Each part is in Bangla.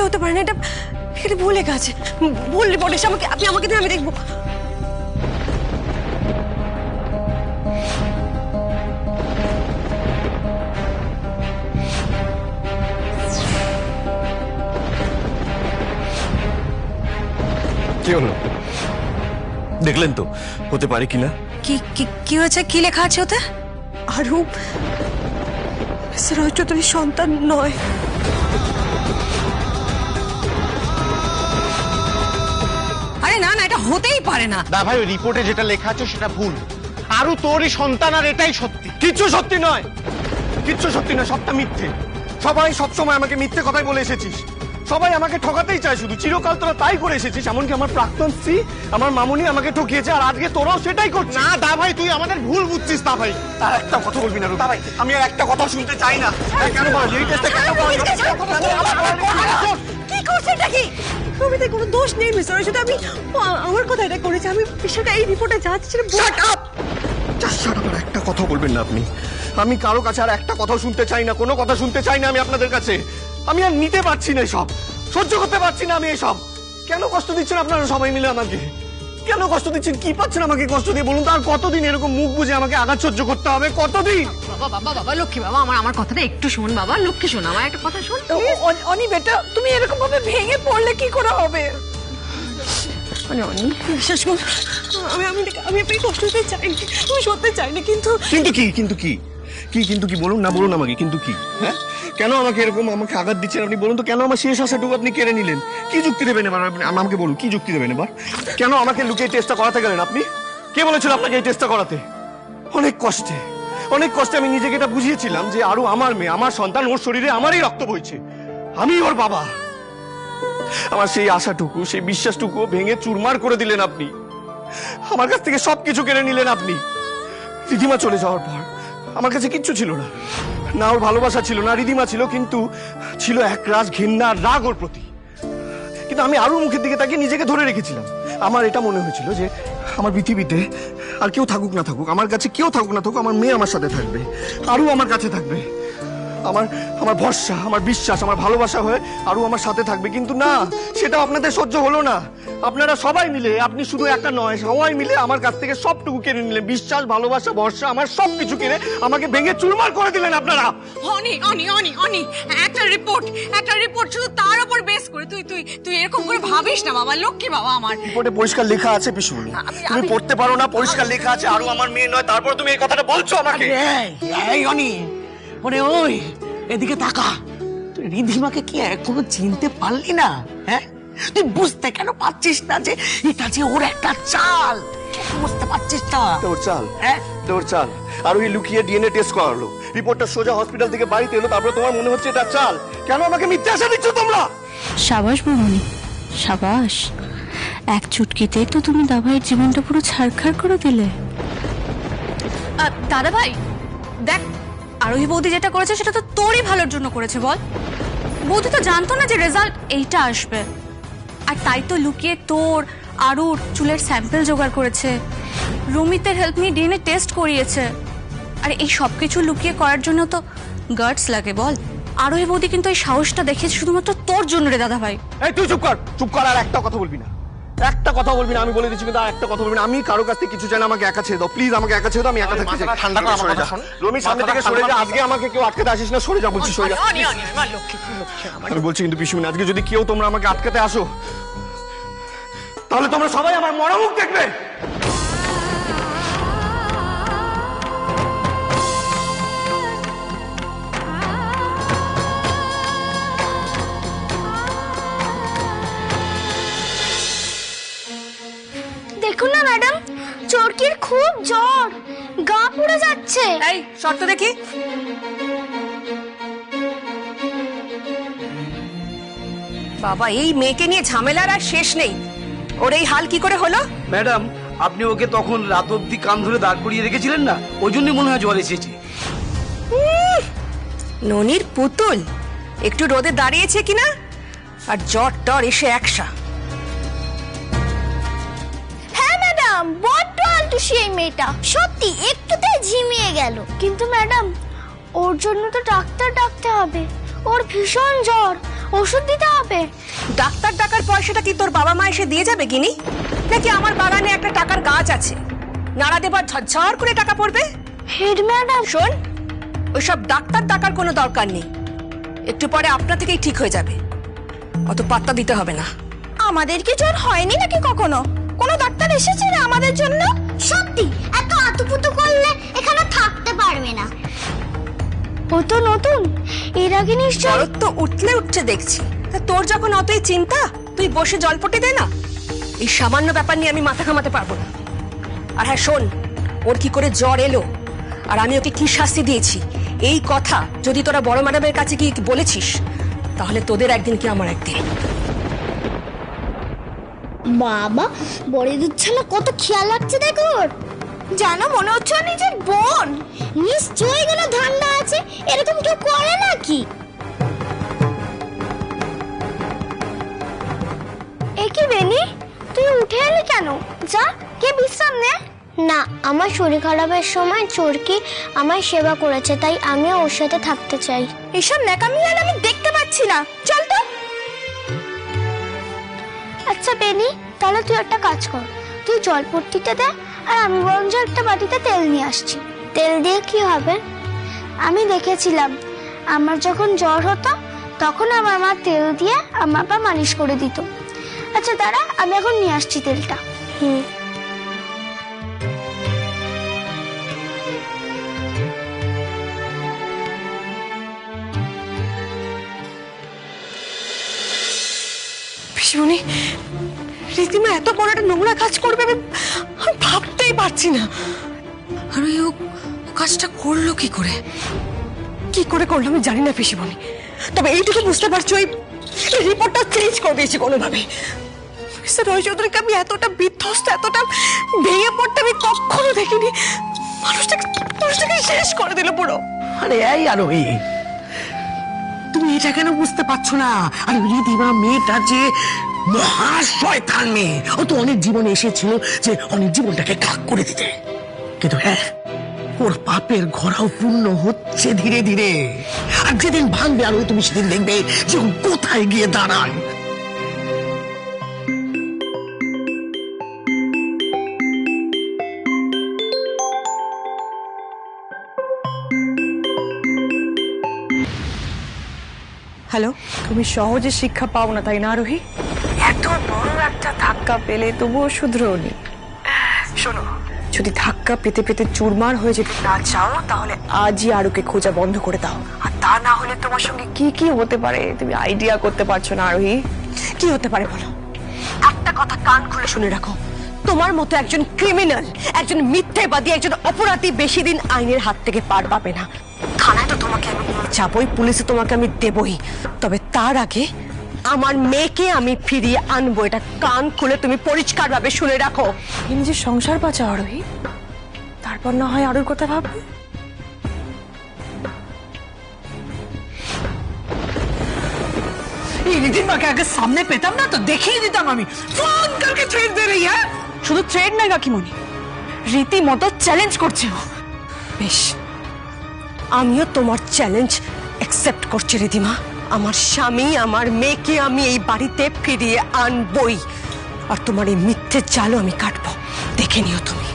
হতে পারে না, এটা এটা ভুল লেখা আছে। ভুল রিপোর্ট এসে আপনি আমাকে দিন, আমি দেখবো। কি হলো দেখলেন তো, হতে পারে কিনা? কি হয়েছে? কি লেখা আছে ওতে? আরু রয় চৌধুরীর সন্তান নয়। আরে না না, এটা হতেই পারে না। দা ভাই, ওই রিপোর্টে যেটা লেখা আছে সেটা ভুল। আরও তোরই সন্তান, আর এটাই সত্যি। কিচ্ছু সত্যি নয়, কিচ্ছু সত্যি নয়, সবটা মিথ্যে। সবাই সবসময় আমাকে মিথ্যে কথাই বলে এসেছিস। সবাই আমাকে ঠকাতেই চায়, শুধু চিরকাল তোরা তাই করে এসেছিস। এমনকি আমার প্রাক্তন স্ত্রী, আমার মামুনি আমাকে ঠকিয়েছে, আর আজকে তোরাও সেটাই করছিস। না দা ভাই, তুই আমাদের ভুল বুঝছিস। দা ভাই, তার একটা কথা বলবি না দা ভাই, আমি আর একটা কথা শুনতে চাই না। কেন বল এই টেস্টে কেন বল? কি করছে এটা? কি রবিতে কোনো দোষ নেই মিস্টার, সেটা আমি আমার কথা এটা করেছে। আমি বিষয়টা এই রিপোর্টে যাচ্ছে। Shut up, just shut up. একটা কথা বলবেন না আপনি। আমি কারো কাছে আর একটা কথা শুনতে চাই না, কোনো কথা শুনতে চাই না আমি আপনাদের কাছে। আমি আর নিতে পারছি না এসব, সহ্য করতে পারছি না আমি এসব। কেন কষ্ট দিচ্ছেন আপনারা সবাই মিলে আমাকে? কেন কষ্ট দিচ্ছেন? কি পাচ্ছেন আমাকে কষ্ট দিয়ে বলুন তো? আর কতদিন এরকম মুখ বুঝে আমাকে আঘাত সহ্য করতে হবে? কতদিন? বাবা বাবা বাবা লক্ষ্মী বাবা, আমার কথাটা একটু শোন বাবা। লক্ষ্মী শোন, আমার একটা কথা শোন। অনি বেটা, তুমি এরকম ভাবে ভেঙে পড়লে কি করে হবে? বিশ্বাস কর, আমি আপনি কষ্ট দিতে চাইনি, আমি সত্যি চাইনি। কিন্তু কিন্তু কি বলুন না, বলুন আমাকে কিন্তু কি? হ্যাঁ, কেন আমাকে এরকম আমাকে আঘাত দিচ্ছেন আপনি? বলুন তো, কেন আমার শেষ আশাটুকু আপনি কেড়ে নিলেন? কি যুক্তি দেবেন এবার? আমাকে বলুন, কি যুক্তি দেবেন এবার? কেন আমাকে লুকিয়ে টেস্টটা করাতে গেলেন আপনি? কে বলেছিল আপনাকে এই টেস্টটা করাতে? অনেক কষ্টে আমি নিজেকে এটা বুঝিয়েছিলাম যে আরো আমার মেয়ে, আমার সন্তান, ওর শরীরে আমারই রক্ত বইছে, আমি ওর বাবা। আমার সেই আশাটুকু, সেই বিশ্বাসটুকু ভেঙে চুরমার করে দিলেন আপনি। আমার কাছ থেকে সবকিছু কেড়ে নিলেন আপনি। রিধিমা চলে যাওয়ার পর আমার কাছে কিচ্ছু ছিল না, না ওর ভালোবাসা ছিল, না রিধিমা ছিল, কিন্তু ছিল একরাশ ঘৃণা আর রাগ ওর প্রতি। কিন্তু আমি আরুর মুখের দিকে তাকিয়ে নিজেকে ধরে রেখেছিলাম। আমার এটা মনে হয়েছিল যে আমার পৃথিবীতে আর কেউ থাকুক না থাকুক, আমার কাছে কেউ থাকুক না থাকুক, আমার মেয়ে আমার সাথে থাকবে, আরু আমার কাছে থাকবে। আমার ভরসা, আমার বিশ্বাস, আমার ভালোবাসা হয়ে আরু আমার সাথে থাকবে। কিন্তু না, সেটা আপনাদের সহ্য হলো না। আপনারা সবাই মিলে, আপনি শুধু একটা নয়, সবাই মিলে আমার কাছ থেকে সবটুকু কেড়ে নিলেন। বিশ্বাস, ভালোবাসা, ভরসা, আমার সবকিছু কেড়ে আমাকে ভেঙে চুরমার করে দিলেন আপনারা। অনি একটা রিপোর্ট শুধু তার উপর বেস করে তুই এরকম করে ভাবিস না বাবা। লক্ষ্মী বাবা, আমার রিপোর্টে পরিষ্কার লেখা আছে পিসুনি, তুমি পড়তে পারো না? পরিষ্কার লেখা আছে আরু আমার মেয়ে নয়, তারপর তুমি এই কথাটা বলছো আমাকে? এই অনি, ওরে ওই এদিকে তাকা। তুই রিধিমাকে কি এখনো চিনতে পারলি না? হ্যাঁ, তুই বুঝতে কেন পারছিস না যে এটা যে ওর একটা চাল? বুঝতে পারছিস না? তোর চাল? হ্যাঁ, তোর চাল। আর ওই লুকিয়ে ডিএনএ টেস্ট করালো, রিপোর্টটা সোজা হসপিটাল থেকে বাড়িতে এলো, তারপর তোমার মনে হচ্ছে এটা চাল? কেন আমাকে মিথ্যে আশা দিচ্ছ তোমরা? সাবাস মামনি, সাবাস। এক চুটকিতেই তো তুমি দাভাইয়ের জীবনটা পুরো ছারখার করে দিলে। দাদা ভাই দেখ, আরোহী বৌদি যেটা করেছে সেটা তো তোরই ভালোর জন্য করেছে। বল, বৌদি তো জানতো না যে রেজাল্ট এইটা আসবে, আর তাই তো লুকিয়ে তোর আরুর চুলের স্যাম্পল জোগাড় করেছে, রুমিতের হেল্প নিয়ে ডিএনএ টেস্ট করিয়েছে। আর এই সব কিছু লুকিয়ে করার জন্য তো গার্ডস লাগে বল। আরোহী বৌদি কিন্তু এই সাহসটা দেখিয়েছে শুধুমাত্র তোর জন্য রে দাদা ভাই। এই তুই চুপ কর, আর একটা কথা বলবি না, একটা কথা বলবি না। আমি বলে দিচ্ছি, কিন্তু আর একটা কথা বলবি না। আমি কারো কাছ থেকে কিছু চাই না, আমাকে একা ছেড়ে দাও প্লিজ, আমাকে একা ছেড়ে দাও, আমি একা থাকতে চাই। ঠান্ডা করে আমার কথা শোন। রমি, সামনে থেকে সরে যা। আজকে আমাকে কেউ আটকাতে আসিস না, সরে যা বলছি, সরে যা। আমি বলছি কিন্তু পিসুমিন, আজকে যদি কেউ তোমরা আমাকে আটকাতে আসো, তাহলে তোমরা সবাই আমার মরা মুখ দেখবে। দেখুন না ম্যাডাম, চোরকির খুব জ্বর, গা পুড়ে যাচ্ছে। এই শর্ত দেখি। বাবা, এই মেয়েকে নিয়ে ঝামেলার আর শেষ নেই। ওর এই হাল কি করে হলো? ম্যাডাম, আপনি ওকে তখন রাত অব্দি কান ধরে দাঁড় করিয়ে রেখেছিলেন না, ওই জন্যই মনে হয় জ্বর এসেছে। ননির পুতুল একটু রোদে দাঁড়িয়েছে কিনা, আর জ্বর টর এসে একসা। হ্যাঁ ম্যাডাম, বড্ড আলটুসি এই মেয়েটা, সত্যি একটুতে ঝিমিয়ে গেল। কিন্তু ম্যাডাম, ওর জন্য তো ডাক্তার ডাকতে হবে, ওর ভীষণ জ্বর, ওষুধ দিতে হবে। ডাক্তার ডাকার পয়সাটা কি তোর বাবা মা এসে দিয়ে যাবে গিনি, নাকি আমার বাগানে একটা টাকার গাছ আছে, নাড়া দেবার ঝরঝর করে টাকা পড়বে? হেড ম্যাডাম, শোন, ওইসব ডাক্তার ডাকার কোনো দরকার নেই, একটু পরে আপনা থেকেই ঠিক হয়ে যাবে, অত পাত্তা দিতে হবে না। আমাদের কি জ্বর হয়নি নাকি কখনো? কোনো ডাক্তার এসেছে না আমাদের জন্য? সত্যি এত আতুপুতু করলে এখানে থাকতে পারবে না। ও তো নতুন, এর আগে নিশ্চয়। জ্বর তো উঠলে উঠছে দেখছি, তা তোর যখন অতই চিন্তা, তুই বসে জলপটে দে না। এই সামান্য ব্যাপার নিয়ে আমি মাথা ঘামাতে পারবো না। আর হ্যাঁ শোন, ওর কি করে জ্বর এলো আর আমি ওকে কি শাস্তি দিয়েছি, এই কথা যদি তোরা বড় ম্যাডামের কাছে গিয়ে বলেছিস, তাহলে তোদের একদিন কি আমার একদিন। বাবা, বড় দুধ ছানা কত খেয়াল রাখছে দেখো। জানো, মনে হচ্ছে ও নিজের বোন। নিশ্চয়ই কোনো ধান্দা আছে, এরকম কেউ করে নাকি? এ কি বেনি, তুই উঠে এলি কেন? যা, কে বিশ্রাম নে। না, আমার শরীর খারাপের সময় চোরকি আমার সেবা করেছে, তাই আমিও ওর সাথে থাকতে চাই। এসব ন্যাকামি আর আমি দেখতে পাচ্ছি না, চল তো। আচ্ছা বেনি, তাহলে তুই একটা কাজ কর, তুই জলপট্টিতে দে, আর আমি বরঞ্চ একটা বাটিতে তেল নিয়ে আসছি। তেল দিয়ে কি হবে? আমি দেখেছিলাম আমার যখন জ্বর হতো তখন আমার মা তেল দিয়ে আমার পা মালিশ করে দিত। আচ্ছা দাঁড়া, আমি এখন নিয়ে আসছি তেলটা। পিসিমণি, রীতিমা এত বড় একটা নোংরা কাজ করবে আমি ভাবতেই পারছি না। আর ওই ও কাজটা করলো কি করে? কি করে করলো আমি জানি না পিসিমণি, তবে এইটুকু বুঝতে পারছি ওই রিপোর্টটা চেঞ্জ করে দিয়েছি কোনোভাবে। মিস্টার রয় চৌধুরীকে আমি এতটা বিধ্বস্ত, এতটা ভেঙে পড়তে আমি কখনো দেখিনি। মানুষটাকে শেষ করে দিল পুরো। আরে এই আরোহী, তুমি এটা কেন বুঝতে পারছো না? আর রিধিমা মেয়েটা যে মহা শয়তান মেয়ে, ও তো অনেক জীবনে এসেছিল যে অনেক জীবনটাকে কাক করে দিতে, কিন্তু হ্যাঁ, ওর পাপের ঘোরাও পূর্ণ হচ্ছে ধীরে ধীরে। আর যেদিন ভাঙবে আরো, তুমি সেদিন দেখবে যে ও কোথায় গিয়ে দাঁড়ায়। হ্যালো, তুমি সহজে শিক্ষা পাও না তাই না আরোহী? এত বড় একটা ধাক্কা পেলে তবুও শুধরোনি। শোনো, যদি ধাক্কা পেতে পেতে চুরমার হয়ে যেতে না চাও তাহলে আজই আরুকে খোঁজা বন্ধ করে দাও। আর তা না হলে তোমার সঙ্গে কি কি হতে পারে তুমি আইডিয়া করতে পারছো না আরোহী। কি হতে পারে বলো? একটা কথা কান খুলে শুনে রাখো, তোমার মতো একজন ক্রিমিনাল, একজন মিথ্যেবাদী, একজন অপরাধী বেশি দিন আইনের হাত থেকে পার পাবে না। থানায় তো তোমাকে আমি নিয়ে যাবই, পুলিশে তোমাকে আমি দেবই, তবে তার আগে আমার মেয়েকে আমি ফিরিয়ে আনবো, এটা কান খুলে তুমি পরিষ্কার ভাবে শুনে রাখো। নিজের সংসার বাঁচাও আরোহী, তারপর না হয় আরুর কথা ভাবো। এই রিধিমাকে আগে সামনে পেতাম না তো দেখিয়ে দিতাম আমি। ফোন করকে থ্রেট দে রही है। শুধু থ্রেড নয় কাকিমণি, রীতিমতো চ্যালেঞ্জ করছে ও। বেশ, আমিও তোমার চ্যালেঞ্জ অ্যাকসেপ্ট করছি রিধিমা। আমার স্বামী, আমার মেয়েকে আমি এই বাড়িতে ফিরিয়ে আনবই, আর তোমার এই মিথ্যে জালও আমি কাটবো, দেখে নিও তুমি।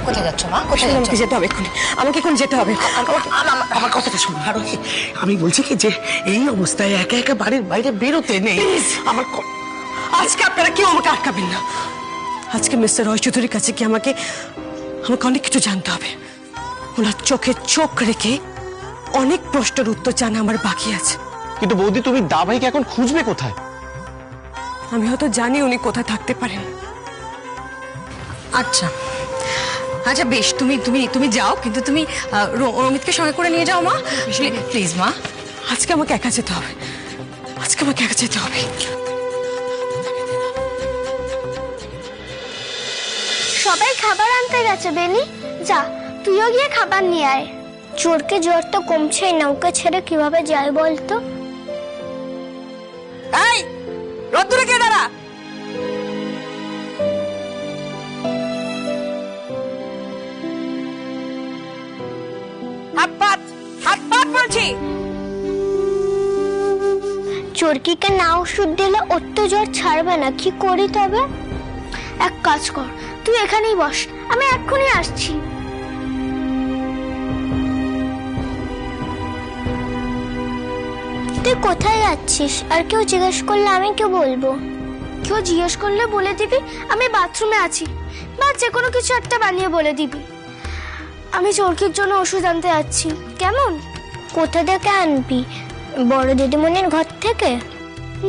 কোথায় যাচ্ছ মা? কোথায় আমাকে যেতে হবে এক্ষুনি, আমাকে এখন যেতে হবে। আমার কথাটা শোনো আরোহী, আমি বলছি কি যে এই অবস্থায় একা একা বাড়ির বাইরে বেরোতে নেই। আমার আজকে আপনারা কেউ আমাকে আটকাবেন না। আজকে মিস্টার রয় চৌধুরীর কাছে কি আমাকে অনেক কিছু জানতে হবে। ওনার চোখে চোখ রেখে অনেক প্রশ্নের উত্তর জানা আমার বাকি আছে। কিন্তু বৌদি, তুমি দাভাইকে এখন খুঁজবে কোথায়? আমি হয়তো জানি উনি কোথায় থাকতে পারেন। আচ্ছা আচ্ছা বেশ, তুমি তুমি তুমি যাও, কিন্তু তুমি রমিতকে সঙ্গে করে নিয়ে যাও মা, প্লিজ মা। আজকে আমাকে একা যেতে হবে, আজকে আমাকে একা যেতে হবে। সবাই খাবার আনতে গেছে বেনি, যা তুইও গিয়ে খাবার নিয়ে আয়। চোরকে জ্বর তো কমছেই না, ওকে ছেড়ে কিভাবে যায় বলতো? এই রোদ্দুরে কে দাঁড়া? হাত পাত বলছি। চরকিকে না ওষুধ দিলে ওর তো জ্বর ছাড়বে না, কি করি তবে? এক কাজ কর, তুই এখানেই বস, আমি এক্ষুনি আসছি। তুই কোথায় যাচ্ছিস? আর কেউ জিজ্ঞেস করলে আমি কি বলবো? কেউ জিজ্ঞেস করলে বলে দিবি আমি বাথরুমে আছি, বা যে কোনো কিছু একটা বানিয়ে বলে দিবি। আমি চরকির জন্য ওষুধ আনতে যাচ্ছি, কেমন? কোথা থেকে আনবি? বড় দিদিমণির ঘর থেকে?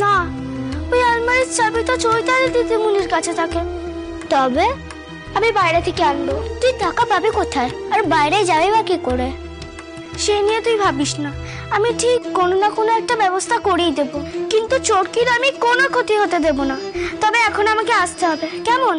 না, ওই আলমারির চাবি তো চৈতালি দিদিমণির কাছে থাকে। তবে আমি বাইরে থেকে আনবো। তুই টাকা পাবি কোথায়, আর বাইরে যাবি বা কি করে? সে নিয়ে তুই ভাবিস না, আমি ঠিক কোনো না কোনো একটা ব্যবস্থা করেই দেব, কিন্তু চরকির আমি কোনো ক্ষতি হতে দেব না। তবে এখন আমাকে আসতে হবে, কেমন?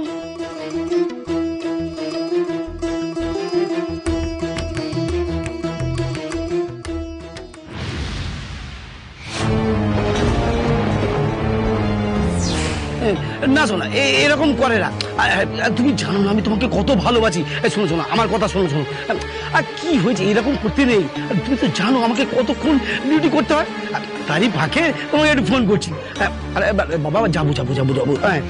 না শোনা, এরকম করে না। তুমি জানো না আমি তোমাকে কত ভালোবাসি। শোনো শোনো, আমার কথা শোনো শোনো। আর কি হয়েছে, এরকম করতে নেই। তুমি তো জানো আমাকে কতক্ষণ ডিউটি করতে হয়। তারই ফাঁকে তোমাকে একটু ফোন করছি। আরে বাবা, যাবো যাবো যাবো যাবো। হ্যাঁ,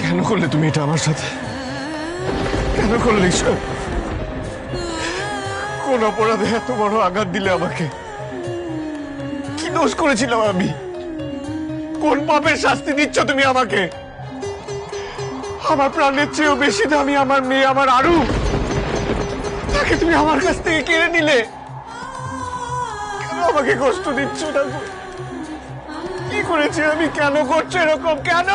কেন করলে তুমি এটা আমার সাথে? কেন করলে ঈশ্বর? কোন অপরাধে এত বড় আঘাত দিলে আমাকে? কি দোষ করেছিলাম আমি? কোন পাপের শাস্তি দিচ্ছ তুমি আমাকে? আমার প্রাণের চেয়েও বেশি দামি আমার মেয়ে, আমার আরু, তাকে তুমি আমার কাছ থেকে কেড়ে নিলে। কেন আমাকে কষ্ট দিচ্ছ? না কি করেছি আমি? কেন করছো এরকম? কেন?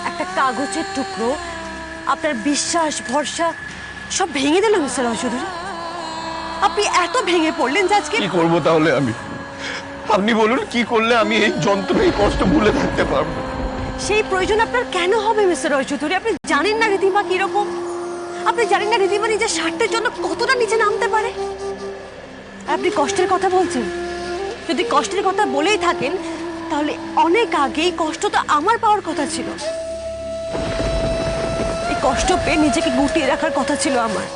একটা কাগজের টুকরো আপনার বিশ্বাস ভরসা সব ভেঙে দিল মিস্টার রয়চৌধুরী। আপনি এত ভেঙে পড়লেন যে আজকে কি করবো তাহলে আমি? আপনি বলুন, কি করলে আমি এই যন্ত্রণা, এই কষ্ট ভুলে থাকতে পারবো? সেই প্রয়োজন আপনার কেন হবে মিস্টার রয়চৌধুরী? আপনি জানেন না রিধিমা কিরকম? আপনি জানেন না রিধিমা নিজের স্বার্থের জন্য কতটা নিচে নামতে পারে? আপনি কষ্টের কথা বলছেন। যদি কষ্টের কথা বলেই থাকেন তাহলে অনেক আগেই কষ্ট তো আমার পাওয়ার কথা ছিল। এই কষ্ট পেয়ে নিজেকে গুটিয়ে রাখার কথা ছিল আমার।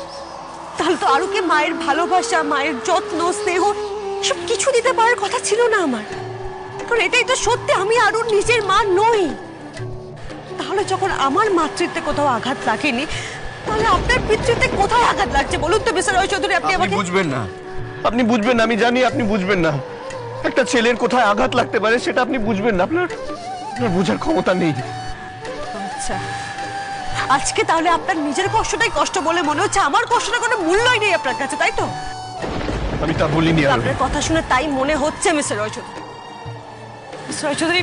তাহলে তো আরুকে মায়ের ভালোবাসা, মায়ের যত্ন, স্নেহ সব কিছু দিতে পারার কথা ছিল না আমার। কারণ এটাই তো সত্যি, আমি আরুর নিজের মা নই। তাহলে যখন আমার মাতৃত্বে কোথাও আঘাত লাগেনি, তাহলে আপনার পিতৃত্বে কোথায় আঘাত লাগছে বলুন তো মিস্টার রয়চৌধুরী? আপনি আমাকে বুঝবেন না, আপনি বুঝবেন না, আমি জানি আপনি বুঝবেন না। একটা ছেলের কোথায় আঘাত লাগতে পারে সেটা আপনি বুঝবেন না। আপনার বোঝার ক্ষমতা নেই। আচ্ছা, আজকে তাহলে আপনার নিজের কষ্টটাই কষ্ট বলে মনে হচ্ছে, আমার কষ্টটা কোনো মূল্যই নেই আপনার কাছে, তাই তো? আমি তা বলিনি। আপনার কথা শুনে তাই মনে হচ্ছে মিস্টার রয়চৌধুরী। মিস্টার রয়চৌধুরী,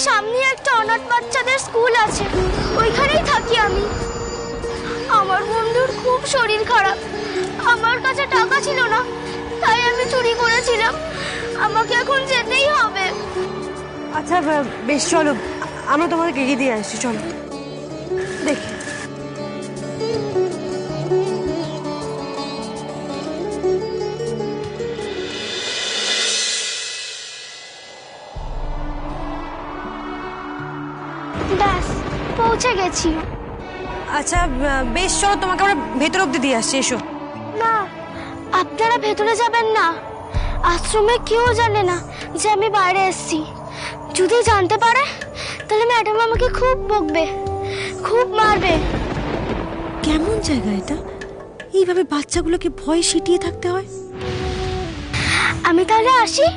সামনে একটা অনাথ বাচ্চাদের স্কুল আছে, ওইখানেই থাকি আমি। আমার বন্ধুর খুব শরীর খারাপ, আমার কাছে টাকা ছিল না, তাই আমি চুরি করেছিলাম। আমাকে এখন যেতেই হবে। আচ্ছা বেশ, চলো আমরা তোমাকে এগিয়ে দিয়ে আসছি, চলো দেখি। ব্যাস পৌঁছে গেছি। আচ্ছা বেশ, চলো তোমাকে আমরা ভেতর অব্দি দিয়ে আসছি, এসো। না, আপনারা ভেতরে যাবেন না। আশ্রমে কেউ জানে না যে আমি বাইরে এসেছি। যদি জানতে পারে তাহলে ম্যাডাম আমাকে খুব বকবে, খুব মারবে। কেমন জায়গা এটা, এইভাবে বাচ্চাগুলোকে ভয় সিটিয়ে থাকতে হয়? আমি তাহলে আসি।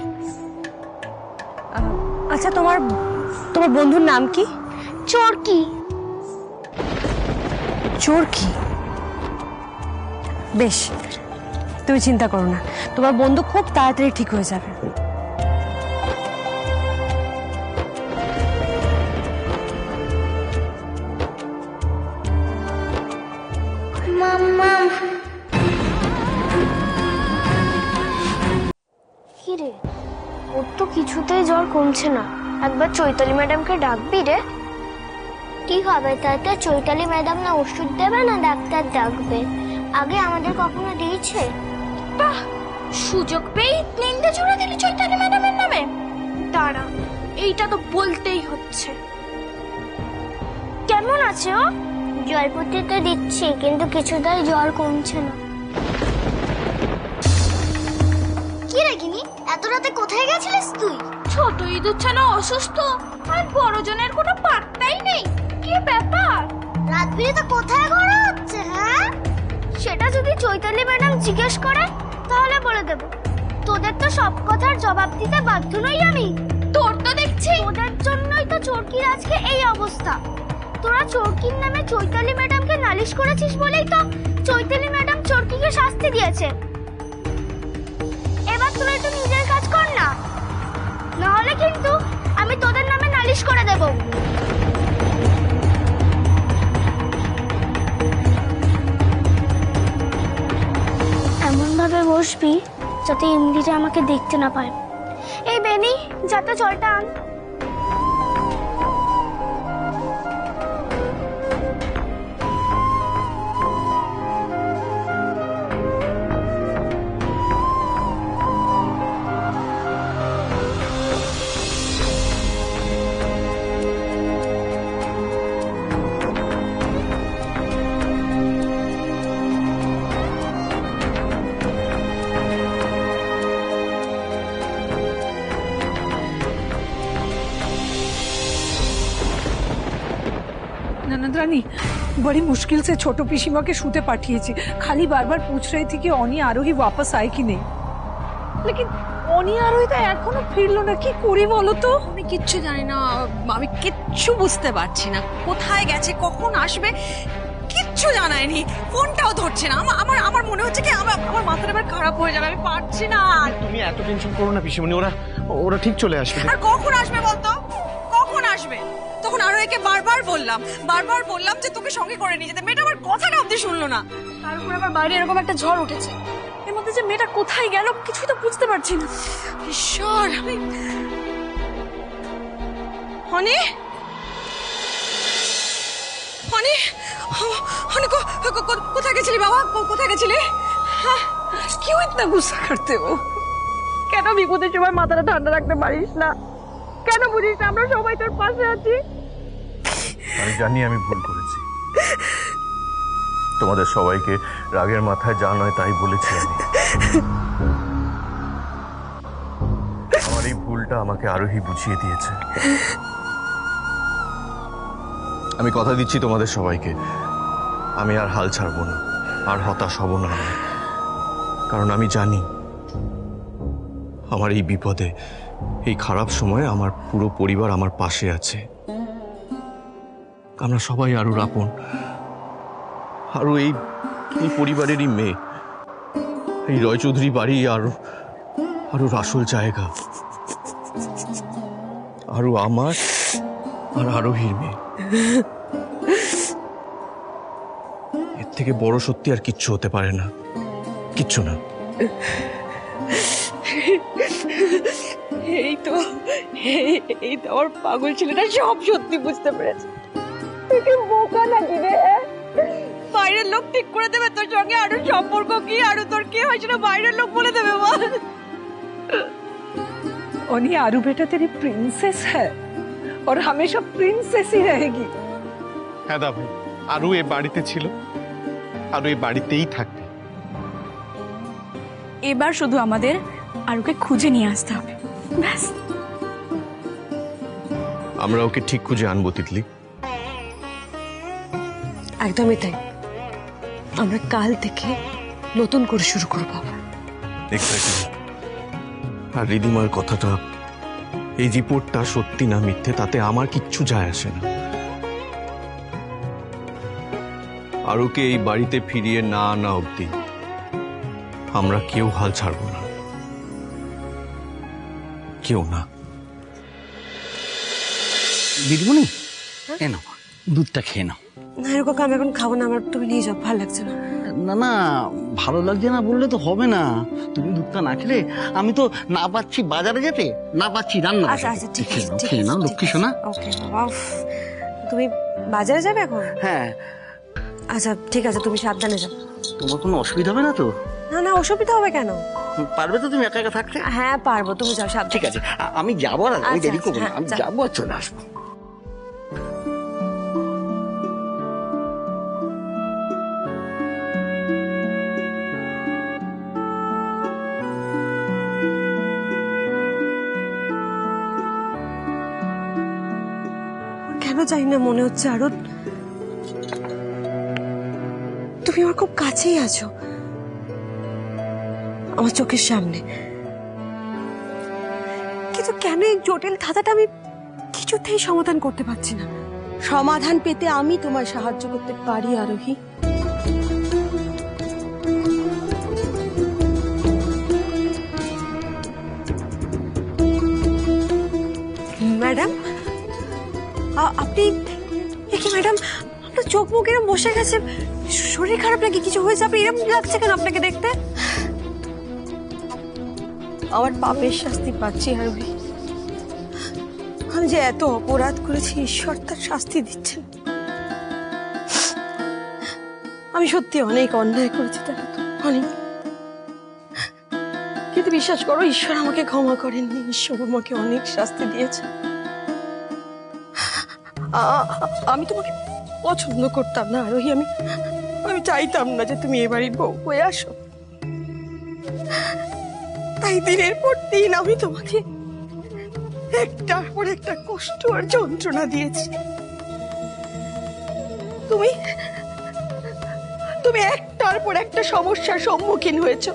আচ্ছা তোমার বন্ধুর নাম কি? চোরকি। চোরকি? বেশ, তুমি চিন্তা করো না, তোমার বন্ধু খুব তাড়াতাড়ি ঠিক হয়ে যাবে। মাম্মা কি রে, ওর তো কিছুতেই জ্বর কমছে না। একবার চৈতালি ম্যাডামকে ডাকবি রে। কি হবে তাতে? চৈতালি ম্যাডাম না ওষুধ দেবে না ডাক্তার ডাকবে। আগে আমাদের কখনো দিয়েছে? বাহ, সুযোগ পেয়ে নিন্দে জুড়ে দিলি চৈতালি ম্যাডামের নামে। দাঁড়া, এইটা তো বলতেই হচ্ছে। কেমন আছে ও? জলপট্টি তো দিচ্ছি, কিন্তু কিছুতেই জ্বর কমছে না। কি রে গিনি, এত রাতে কোথায় গেছিলিস তুই? ছোট ইঁদুর ছানা অসুস্থ, আর বড়জনের কোনো পাত্তাই নেই। কি ব্যাপার? রাত বিরেতে কোথায় ঘোরা হচ্ছে? হ্যাঁ, সেটা যদি চৈতালি ম্যাডাম জিজ্ঞেস করে তাহলে বলে দেব। তোদের তো সব কথার জবাব দিতে বাধ্য নই আমি। তোর তো দেখছি তোদের জন্যই তো চোরকির আজকে এই অবস্থা। তোরা চোরকির নামে চৈতালি ম্যাডামকে নালিশ করেছিস বলেই তো চৈতালি ম্যাডাম চোরকিকে শাস্তি দিয়েছে। এবার তোরা একটু নিজের কাজ কর না, না হলে কিন্তু আমি তোদের নামে নালিশ করে দেব। এমন ভাবে বসবি যাতে ইমলিরা আমাকে দেখতে না পায়। এই বেনি, যাতে জলটা আন। ननद रानी, बड़ी मुश्किल से छोटो पिसीमा के शूते पाठिয়েছি। खाली बार बार पूछ रही थी कि অনি আরোহী वापस आए कि नहीं, लेकिन অনি আরোহী তো এখনো ফিরলো না। কি করি বলো তো? আমি কিচ্ছু জানি না, আমি কিচ্ছু বুঝতে পারছি না। কোথায় গেছে, কখন আসবে, কিচ্ছু জানায়নি। ফোনটাও ধরছে না। আমার মনে হচ্ছে কি আমার মাথাটা এবার খারাপ হয়ে যাবে। আমি পারছি না। তুমি এত টেনশন করো না পিসিমণি, ওরা ঠিক চলে আসবে। আর কখন আসবে বলতো, কখন আসবে? তখন আরো একে বারবার বললাম যে তোকে সঙ্গে করে নিয়ে যেতে। মেয়েটা আমার কথাটা অবধি শুনলো না। তার উপর আবার বাইরে এরকম একটা ঝড় উঠেছে। এর মধ্যে যে মেয়েটা কোথায় গেল কিছুই তো বুঝতে পারছি না। ঈশ্বর, আমি হনি কোথায় গেছিলি বাবা? কোথায় গেছিলি? क्यों इतना गुस्सा करते हो? কেন বিপদের সময় মাথাটা ঠান্ডা রাখতে পারিস না? কেন বুঝিস না আমরা সবাই তোর পাশে আছি? আমি জানি আমি ভুল করেছি, তোমাদের সবাইকে রাগের মাথায় যা নয় তাই বলেছি আমি। আমার এই ভুলটা আমাকে আরোহী বুঝিয়ে দিয়েছে। আমি কথা দিচ্ছি তোমাদের সবাইকে, আমি আর হাল ছাড়বো না, আর হতাশ হব না আমি। কারণ আমি জানি আমার এই বিপদে, এই খারাপ সময়ে আমার পুরো পরিবার আমার পাশে আছে। আমরা সবাই আরুর আপন, আরো এই পরিবারেরই মেয়ে। এই রয় চৌধুরী বাড়ি আরুর আসল জায়গা। আরু আমার আর আরোহীর মেয়ে। এর থেকে বড় সত্যি আর কিচ্ছু হতে পারে না, কিচ্ছু না। এই তো আমার পাগল ছেলেটা সব সত্যি বুঝতে পেরেছে। তুই কি বোকা নাকি রে? বাইরের লোক ঠিক করে দেবে তোর সঙ্গে আরো সম্পর্ক কি, আরো তোর কি হয় সেটা বাইরের লোক বলে দেবে। বল ओनी आरू बेटा तेरी प्रिंसेस है और हमेशा प्रिंसेस ही रहेगी। হ্যাঁ দা ভাই, আরও এ বাড়িতে ছিল, আরও এই বাড়িতেই থাকবে। এবার শুধু আমাদের আরুকে খুঁজে নিয়ে আসতে হবে, ব্যাস। আমরা ওকে ঠিক খুঁজে আনবো তিতলি। একদমই তাই, আমরা কাল থেকে নতুন করে শুরু করবো আবার। এক্স্যাক্টলি। আর রিদিমার কথাটা, এই রিপোর্টটা সত্যি না মিথ্যে তাতে আমার কিচ্ছু যায় আসে না। আর ওকে এই বাড়িতে ফিরিয়ে না আনা অবধি আমরা কেউ হাল ছাড়বো না, কেউ না। দিদিমণি, এ নাও দুধটা খেয়ে নাও। না এরকম আমি এখন খাবো না, আমার তুমি নিয়ে যাও, ভালো লাগছে না। না না, ভালো লাগছে না বললে তো হবে না। তুমি দুধটা না খেলে আমি তো না পাচ্ছি বাজারে যেতে, না পাচ্ছি রান্না। আচ্ছা আচ্ছা ঠিক আছে, ঠিক খেয়ে নাও আছে, লক্ষ্মী সোনা। ওকে বাবা। উফ, তুমি বাজারে যাবে এখন? হ্যাঁ। আচ্ছা ঠিক আছে, তুমি সাবধানে যাও। তোমার কোনো অসুবিধা হবে না তো? না না, অসুবিধা হবে কেন? পারবে তো তুমি একা একা থাকতে? হ্যাঁ পারবো, তুমি যাও সাবধানে। ঠিক আছে, আমি যাবো, আর আমি আচ্ছা, দেরি করবো না, আচ্ছা, আমি যাও। যাবো আর চলে আসবো। কেন জানি না মনে হচ্ছে আরো তুমি আমার খুব কাছেই আছো, আমার চোখের সামনে। কিন্তু কেন এই জটিল ধাঁধাটা আমি কিছুতেই সমাধান করতে পারছি না। সমাধান পেতে আমি তোমায় সাহায্য করতে পারি আরোহী। ম্যাডাম, আপনি কি ম্যাডাম, আপনার চোখ মুখ এরকম বসে গেছে, শরীর খারাপ নাকি, কিছু হয়েছে? আপনি এরকম লাগছে কেন আপনাকে দেখতে? আমার পাপের শাস্তি পাচ্ছি আরোহী। আমি যে এত অপরাধ করেছি, ঈশ্বর তার শাস্তি দিচ্ছেন। আমি সত্যি অনেক অন্যায় করেছি, তাকে অনেক। কিন্তু বিশ্বাস করো, ঈশ্বর আমাকে ক্ষমা করেননি, ঈশ্বর আমাকে অনেক শাস্তি দিয়েছে। আমি তোমাকে পছন্দ করতাম না আরোহী, আমি চাইতাম না যে তুমি এ বাড়ির বউ হয়ে আসো। তাই দিনের পর দিন আমি তোমাকে একটার পর একটা কষ্ট আর যন্ত্রণা দিয়েছি। তুমি একটার পর একটা সমস্যার সম্মুখীন হয়েছো,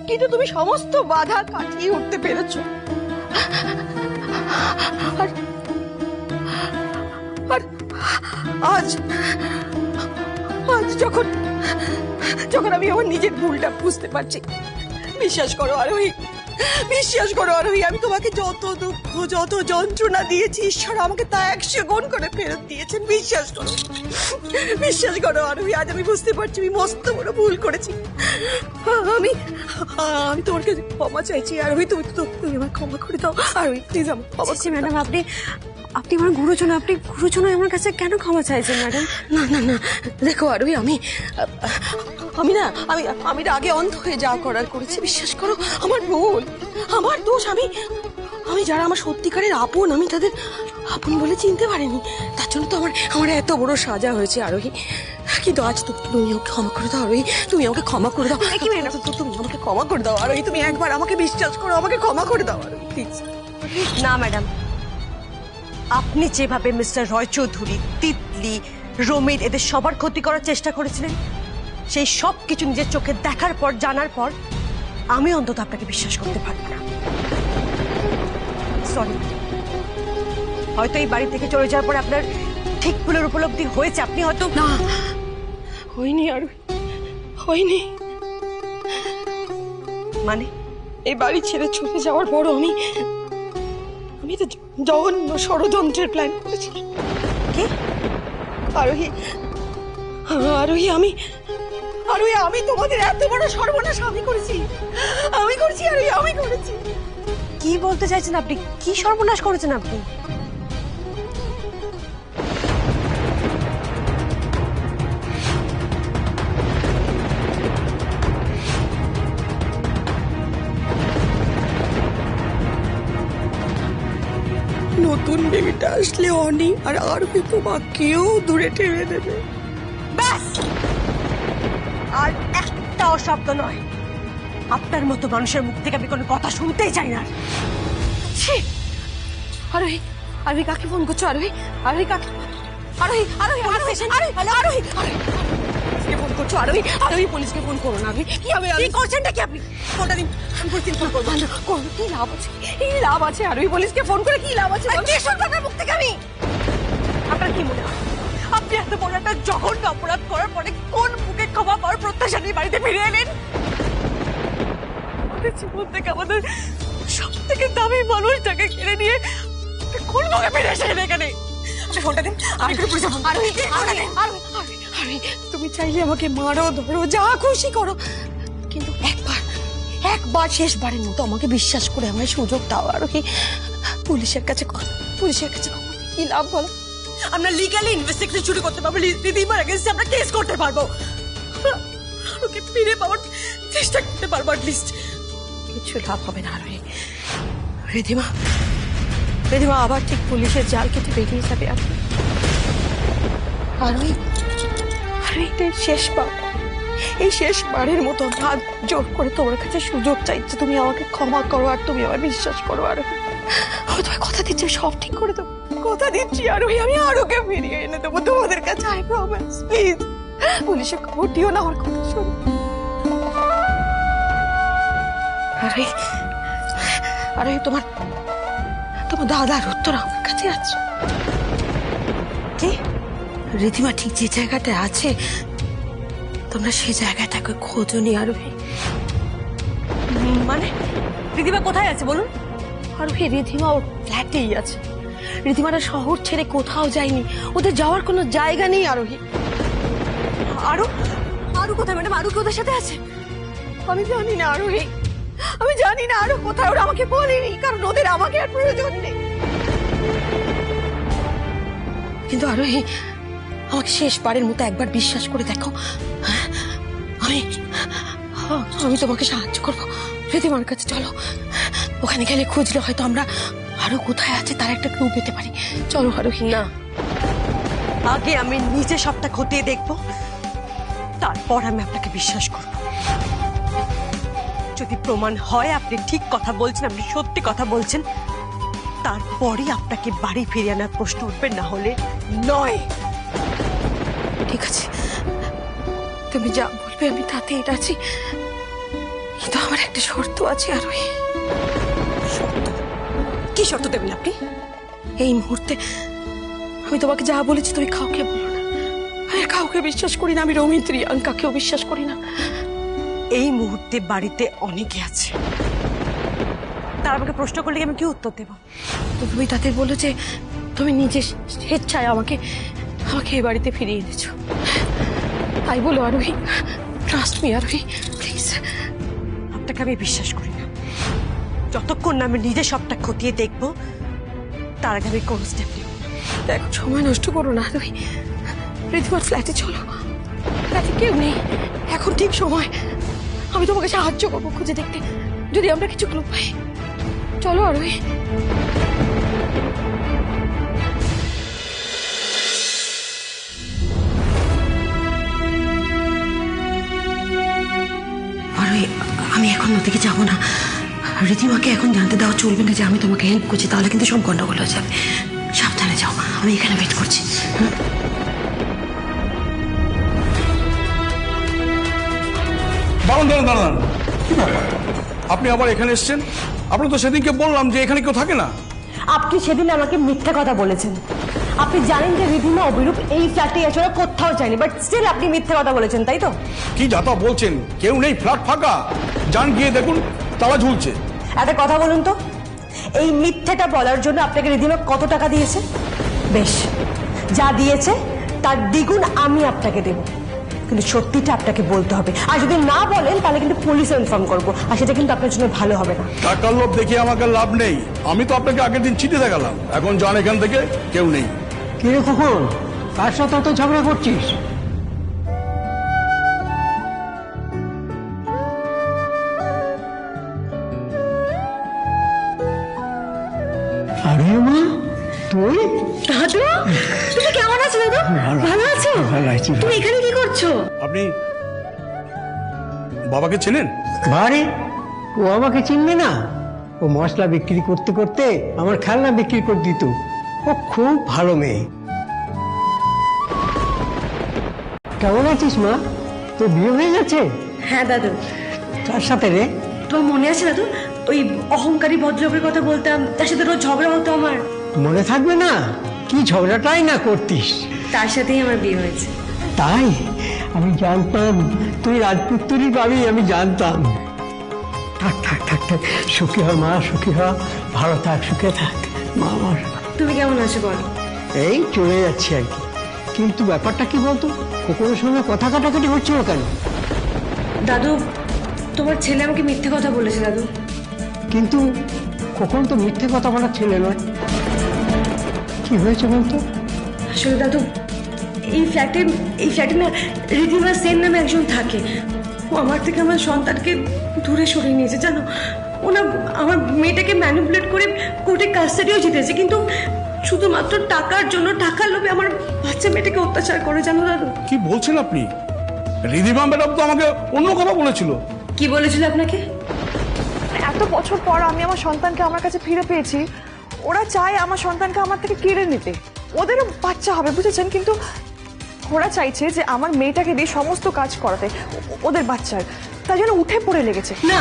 কিন্তু তুমি সমস্ত বাধা কাটিয়ে উঠতে পেরেছো। আর আজ যখন আমি আমার নিজের ভুলটা বুঝতে পারছি, বিশ্বাস করো আরোহী, আমি তোমাকে যত দুঃখ যত যন্ত্রণা দিয়েছি, ঈশ্বর আমাকে তা 100 গুণ করে ফেরত দিয়েছেন। বিশ্বাস করো আরোহী, আজ আমি বুঝতে পারছি আমি মস্ত বড় ভুল করেছি। আমি তোমার কাছে ক্ষমা চাইছি আরোহী, তুমি আমার ক্ষমা করে দাও আরোহী, প্লিজ। আমার ম্যাডাম, আপনি আমার গুরুজন, আমার কাছে কেন ক্ষমা চাইছেন ম্যাডাম? না দেখো আরোহী, আমি আগে অন্ধ হয়ে যা করার করেছি। বিশ্বাস করো, আমার ভুল, আমার দোষ। আমি যারা আমার সত্যিকারের আপন, আমি তাদের আপন বলে চিনতে পারিনি। তার জন্য তো আমার এত বড় সাজা হয়েছে আরোহী। কিন্তু আজ তুমি আমাকে ক্ষমা করে দাও আরোহী, তুমি আমাকে ক্ষমা করে দাও। তুমি আমাকে ক্ষমা করে দাও আরোহী, তুমি একবার আমাকে বিশ্বাস করো, আমাকে ক্ষমা করে দাও আরোহী, প্লিজ। না ম্যাডাম, আপনি যেভাবে মিস্টার রয় চৌধুরী, তিতলি, রমিত এদের সবার ক্ষতি করার চেষ্টা করেছিলেন, সেই সব কিছু নিজের চোখে দেখার পর, জানার পর আমি অন্তত আপনাকে বিশ্বাস করতে পারবো না। সরি, হয়তো এই বাড়ি থেকে চলে যাওয়ার পর আপনার ঠিক ভুলের উপলব্ধি হয়েছে। আপনি হয়তো না, হয়নি আর হয়নি। মানে এই বাড়ি ছেড়ে চলে যাওয়ার পরও আমি তো জঘন্য ষড়যন্ত্রের প্ল্যান করেছিলাম। কি আরোহী, আরোহী আমি তোমাদের এত বড় সর্বনাশ আমি করেছি আরোহী, আমি করেছি। কি বলতে চাইছেন আপনি? কি সর্বনাশ করেছেন আপনি? নতুন বেবিটা আসলে অনি আর আরোহী তোমাকেও দূরে ঠেলে দেবে। ব্যাস, আর একটাও শব্দ নয়। আপনার মতো মানুষের মুখ থেকে আমি কোনো কথা শুনতেই চাই না। আরোহী, আরোহী কাকে ফোন করছো? আরোহী কাকে? আরোহী ফোন করছো? আরোহী পুলিশকে ফোন করো না। কি করছেন নাকি আপনি? ফোনটা দিন, আমি পুলিশকে ফোন করবো। কি লাভ আছে? এই লাভ আছে আরোহী পুলিশকে ফোন করে কি লাভ আছে? আপনার মুখ থেকে আমি, আপনার কি মনে হয় আপনি এত বড় একটা জঘন্য অপরাধ করার পরে কোন মুখে ক্ষমা পাওয়ার প্রত্যাশা নিয়ে বাড়িতে ফিরে এলেন? আমাদের জীবন থেকে আমাদের সব থেকে দামি মানুষটাকে কেড়ে নিয়ে কোন মুখে ফিরে এসেছেন এখানে? ফোনটা দিন, আমি একটু পুলিশে ফোন। আরোহী, তুমি চাইলে আমাকে মারো, ধরো, যা খুশি করো, কিন্তু একবার শেষবারের মতো আমাকে বিশ্বাস করে আমায় সুযোগ দাও আরোহী। পুলিশের কাছে কি লাভ বলো? আমরা লিগ্যালি ইনভেস্টিগেশন শুরু করতে পারবো, রিধিমার এগেইনস্টে আমরা কেস করতে পারবো, ওকে ফিরে পাওয়ার চেষ্টা করতে পারবো। অ্যাটলিস্ট কিছু লাভ হবে না আরোহী। রিধিমা আবার ঠিক পুলিশের জাল কেটে বেরিয়ে যাবে। আরোহী, এই শেষবারের মতো হাত জোর করে তোমার কাছে সুযোগ চাইছে। তুমি আমাকে ক্ষমা করো আর তুমি আমায় বিশ্বাস করো আরোহী। আমি তোমায় কথা দিচ্ছি, সব ঠিক করে দেবো, কথা দিচ্ছি আরোহী। আমি আরোকে ফিরিয়ে এনে দেবো তোমাদের কাছে, আই প্রমিস। প্লিজ পুলিশে খবর দিও না, আমার কথা শোনো আরোহী। তোমার দাদার উত্তর আমার কাছে আছে। কি রিধিমা ঠিক যে জায়গাটা আছে তোমরা সেই জায়গাটাকে খোঁজনি আরোহী? মানে রিধিমা কোথায় আছে বলুন? আরোহী, রিধিমা ওর ফ্ল্যাটেই আছে। রিধিমারা শহর ছেড়ে কোথাও যায়নি, ওদের যাওয়ার কোনো জায়গা নেই আরোহী। আরু কোথায় ম্যাডাম? আরু ওদের সাথে আছে? আমি জানি না আরোহী, আমি জানি না আরো কোথায়। ওরা আমাকে বলেনি, কারণ ওদের আমাকে আর প্রয়োজন নেই। কিন্তু আরোহী, আমাকে শেষবারের মতো একবার বিশ্বাস করে দেখো, আমি তোমাকে সাহায্য করবো। রিধিমার কাছে চলো, ওখানে গেলে খুঁজলে হয়তো আমরা আরো কোথায় আছে তার একটা ক্লু পেতে পারি। চলো আরোহী। না, আগে আমি নিজে সবটা খতিয়ে দেখবো, তারপর আমি আপনাকে বিশ্বাস করব। যদি প্রমাণ হয় আপনি ঠিক কথা বলছেন, আপনি সত্যি কথা বলছেন, তারপরই আপনাকে বাড়ি ফিরে আনার প্রশ্ন উঠবে, না হলে নয়। ঠিক আছে, তুমি যা বলবে আমি তাতেই রাজি, কিন্তু আমার একটা শর্ত আছে আরোহী। শর্ত? কি শর্ত দেবেন আপনি? এই মুহূর্তে আমি তোমাকে যা বলেছি তুমি কাউকে বলো না। আমি কাউকে বিশ্বাস করি না, আমি রমিত রিয়াঙ্কাকেও বিশ্বাস করি না। এই মুহূর্তে বাড়িতে অনেকে আছে, তারা আমাকে প্রশ্ন করলে আমি কি উত্তর দেব? তুমি তাদের বলো যে তুমি নিজে স্বেচ্ছায় আমাকে এই বাড়িতে ফিরিয়ে এনেছো, তাই বলো আরোহী। ট্রাস্ট মি আরোহী, প্লিজ। আপনাকে আমি বিশ্বাস করি না। যতক্ষণ না আমি নিজে সবটা খতিয়ে দেখবো, তার আগে আমি কোন স্টেপ নেব। দেখো, সময় নষ্ট করো না আরোহী। রিধিমার ফ্ল্যাটে চলো, ফ্ল্যাটে কেউ নেই, এখন ঠিক সময়। আমি তোমাকে সাহায্য করবো খুঁজে দেখতে, যদি আমরা কিছু ক্লু পাই। চলো আরোহী। আরোহী, আমি এখন ওদিকে যাবো না। রিধিমাকে এখন জানতে দেওয়া চলবে না যে আমি তোমাকে হেল্প করছি, তাহলে কিন্তু সব গন্ডগোল হয়ে যাবে। সাবধানে যাও, আমি এখানে ওয়েট করছি। দাঁড়ান, কি ব্যাপার? আপনি আবার এখানে এসেছেন? আপনি তো সেদিনকে বললাম যে এখানে কেউ থাকে না। আপনি সেদিন আমাকে মিথ্যা কথা বলেছেন। আপনি জানেন যে রিধিমা অবিরূপ এই ফ্ল্যাটে এছাড়া কোথাও যায়নি, বাট স্টিল আপনি মিথ্যা কথা বলেছেন, তাই তো? কি যাতা বলছেন? কেউ নেই, ফ্ল্যাট ফাঁকা। যান গিয়ে দেখুন, তালা ঝুলছে। একটা কথা বলুন তো, এই মিথ্যেটা বলার জন্য আপনাকে রিধিমা কত টাকা দিয়েছে? বেশ, যা দিয়েছে তার দ্বিগুণ আমি আপনাকে দেব, কিন্তু সত্যিটা আপনাকে বলতে হবে। আর যদি না বলেন তাহলে কিন্তু পুলিশে ইনফর্ম করবো, আর সেটা কিন্তু আপনার জন্য ভালো হবে না। টাকার লোভ দেখিয়ে আমাকে লাভ নেই। আমি তো আপনাকে আগের দিন চিঠি দেখালাম, এখন যান এখান থেকে, কেউ নেই। কিরে খোকন, কার সাথে তো ঝগড়া করছিস? আরে মা, তুই? দাদু, তুমি কেমন আছো দাদু? ভালো আছো? ভালো আছি। তুমি এখানে কি করছো? আপনি বাবাকে চেনেন? বাড়ি ও আমাকে চিনবে না? ও মশলা বিক্রি করতে করতে আমার খেলনা বিক্রি করে দিত। ও খুব ভালো মেয়ে। কেমন আছিস মা? তোর বিয়ে হয়ে গেছে? হ্যাঁ দাদু। তার সাথে রে? তোমার মনে আছে দাদু ওই অহংকারী ভদ্রলোকের কথা বলতাম, তার সাথে রোজ ঝগড়া হতো আমার? মনে থাকবে না? কি ঝগড়াটাই না করতিস। তার সাথেই আমার বিয়ে হয়েছে। তাই আমি জানতাম তুই রাজপুত্রই পাবি, আমি জানতাম। থাক থাক থাক থাক, সুখী হ মা, সুখী হ, ভালো থাক, সুখে থাক মা আমার। তুমি কেমন আছো বল? এই চলে যাচ্ছি আর কি, কিন্তু ব্যাপারটা কি বলতো, খোকনের সঙ্গে কথা কাটাকাটি হচ্ছিল কেন? দাদু, তোমার ছেলে আমাকে মিথ্যে কথা বলেছে দাদু। কিন্তু খোকন তো মিথ্যে কথা বলার ছেলে নয়। কি হয়েছে বলতো? আসলে দাদু, এই ফ্ল্যাটে না রিধিমা সেন নামে একজন থাকে। ও আমার থেকে আমার সন্তানকে দূরে সরিয়ে নিয়েছে জানো। ও না আমার মেয়েটাকে ম্যানিপুলেট করে কোর্টে কাস্টাডিও জিতেছে, কিন্তু শুধুমাত্র টাকার জন্য, টাকার লোভে আমার বাচ্চা মেয়েটাকে অত্যাচার করে জানো দাদু। কি বলছেন আপনি? রিধিমা ম্যাডাম তো আমাকে অন্য কথা বলেছিল। কি বলেছিল আপনাকে? এত বছর পর আমি আমার সন্তানকে আমার কাছে ফিরে পেয়েছি, ওরা চায় আমার সন্তানকে আমার থেকে কেড়ে নিতে। ওদেরও বাচ্চা হবে বুঝেছেন, কিন্তু ওরা চাইছে যে আমার মেয়েটাকে দিয়ে সমস্ত কাজ করাতে ওদের বাচ্চার, তাই জন্য উঠে পড়ে লেগেছে। না,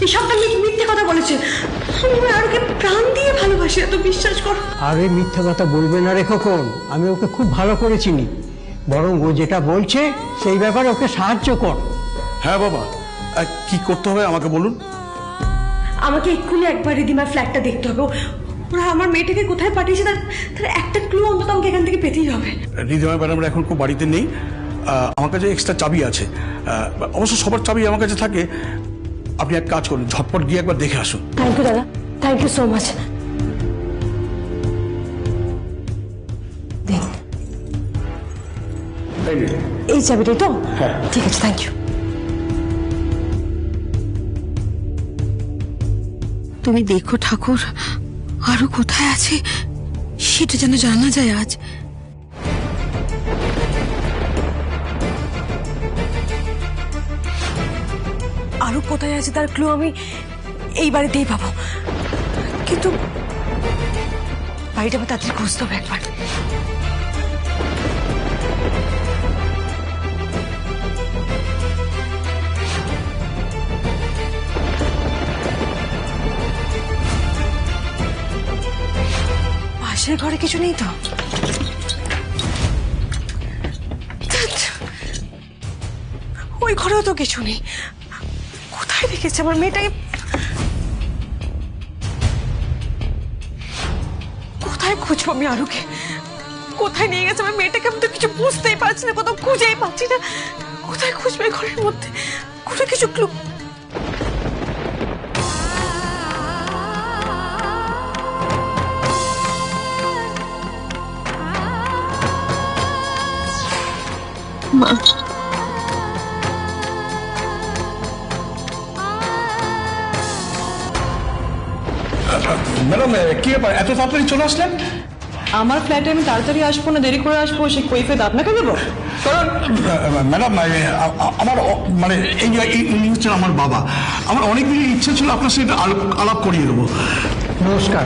এই সবটা মিথ্যে কথা বলেছে। আমি আরোকে প্রাণ দিয়ে ভালোবাসি, এত বিশ্বাস করো। আরে মিথ্যে কথা বলবে না রে খোকন, আমি ওকে খুব ভালো করে চিনি। বরং ও যেটা বলছে সেই ব্যাপারে ওকে সাহায্য কর। হ্যাঁ বাবা, কি করতে হবে আমাকে বলুন। আমাকে এক্ষুনি একবার রিধিমার ফ্ল্যাটটা দেখতে হবে। ওরা আমার মেয়েটাকে কোথায় পাঠিয়েছে তার একটা ক্লু অন্তত আমাকে এখান থেকে পেতেই হবে। রিধিমা ম্যাডাম এখন খুব বাড়িতে নেই, আমার কাছে এক্সট্রা চাবি আছে। অবশ্য সবার চাবি আমার কাছে থাকে। আপনি এক কাজ করুন, ঝটপট গিয়ে একবার দেখে আসুন। থ্যাংক ইউ দাদা, থ্যাংক ইউ সো মাচ। এই চাবিটাই তো? হ্যাঁ ঠিক আছে, থ্যাংক ইউ। তুমি দেখো ঠাকুর, আরো কোথায় আছে সেটা যেন জানা যায় আজ। আরো কোথায় আছে তার ক্লু আমি এই বাড়িতেই পাবো, কিন্তু বাড়িটা আমার তাড়াতাড়ি খুঁজতে হবে একবার। পাশের ঘরে কিছু নেই তো? ওই ঘরেও তো কিছু নেই। কোথায় রেখেছে আমার মেয়েটাকে? কোথায় খুঁজবো আমি আরুকে? কোথায় নিয়ে গেছে আমার মেয়েটাকে? আমি তো কিছু বুঝতেই পারছি না, কোথাও খুঁজেই পাচ্ছি না। কোথায় খুঁজবে ঘরের মধ্যে? কোনো কিছু ক্লু? মা, ম্যাডাম কি ব্যাপার, এত তাড়াতাড়ি চলে আসলেন? আমার ফ্ল্যাটে আমি তাড়াতাড়ি আসবো না দেরি করে আসবো, সে কৈফিয়ত আপনাকে দেবো? ম্যাডাম আমার মানে এই হচ্ছেন আমার বাবা। আমার অনেক দিনের ইচ্ছে ছিল আপনার সাথে আলাপ করিয়ে দেবো। নমস্কার।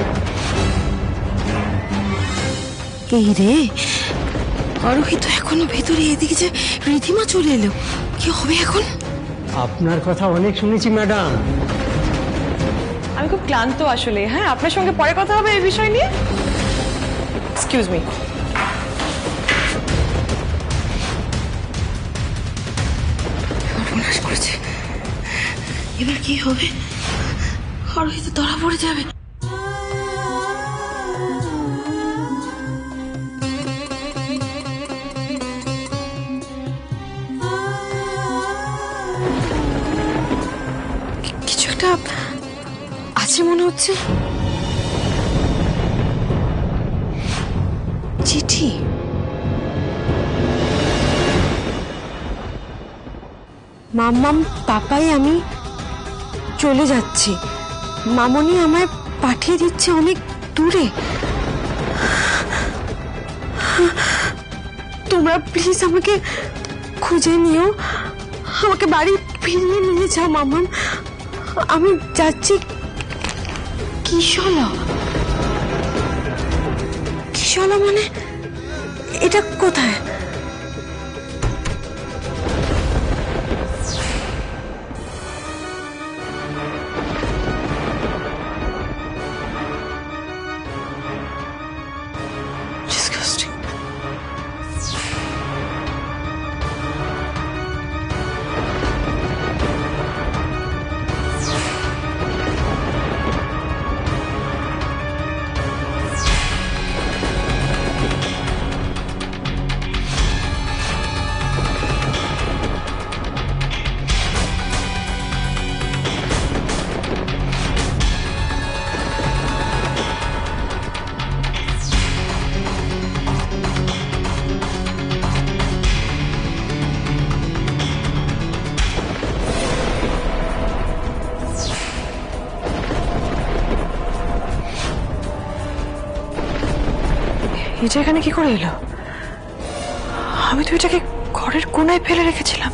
এই রে, আরোহী তো এখনো ভেতরে, এদিকে যে রিধিমা চলে এলো, কি হবে এখন? আপনার কথা অনেক শুনেছি ম্যাডাম। আমি খুব ক্লান্ত আসলে। হ্যাঁ, আপনার সঙ্গে পরে কথা হবে এই বিষয় নিয়ে। Excuse me. সর্বনাশ করেছে, এবার কি হবে? আরোহী তো ধরা পড়ে যাবে। একটা আছে মনে হচ্ছে। চিঠি। মাম্মাম, পাপাই আমি চলে যাচ্ছি। মামনি আমায় পাঠিয়ে দিচ্ছে অনেক দূরে। তোমরা প্লিজ আমাকে খুঁজে নিও, আমাকে বাড়ি ফিরিয়ে নিয়ে যাও মাম্মাম। আমি যাচ্ছি কিশলা। কিশলা মানে এটা কোথায়? এটা এখানে কি করে এলো? আমি তো এটাকে ঘরের কোনায় ফেলে রেখেছিলাম।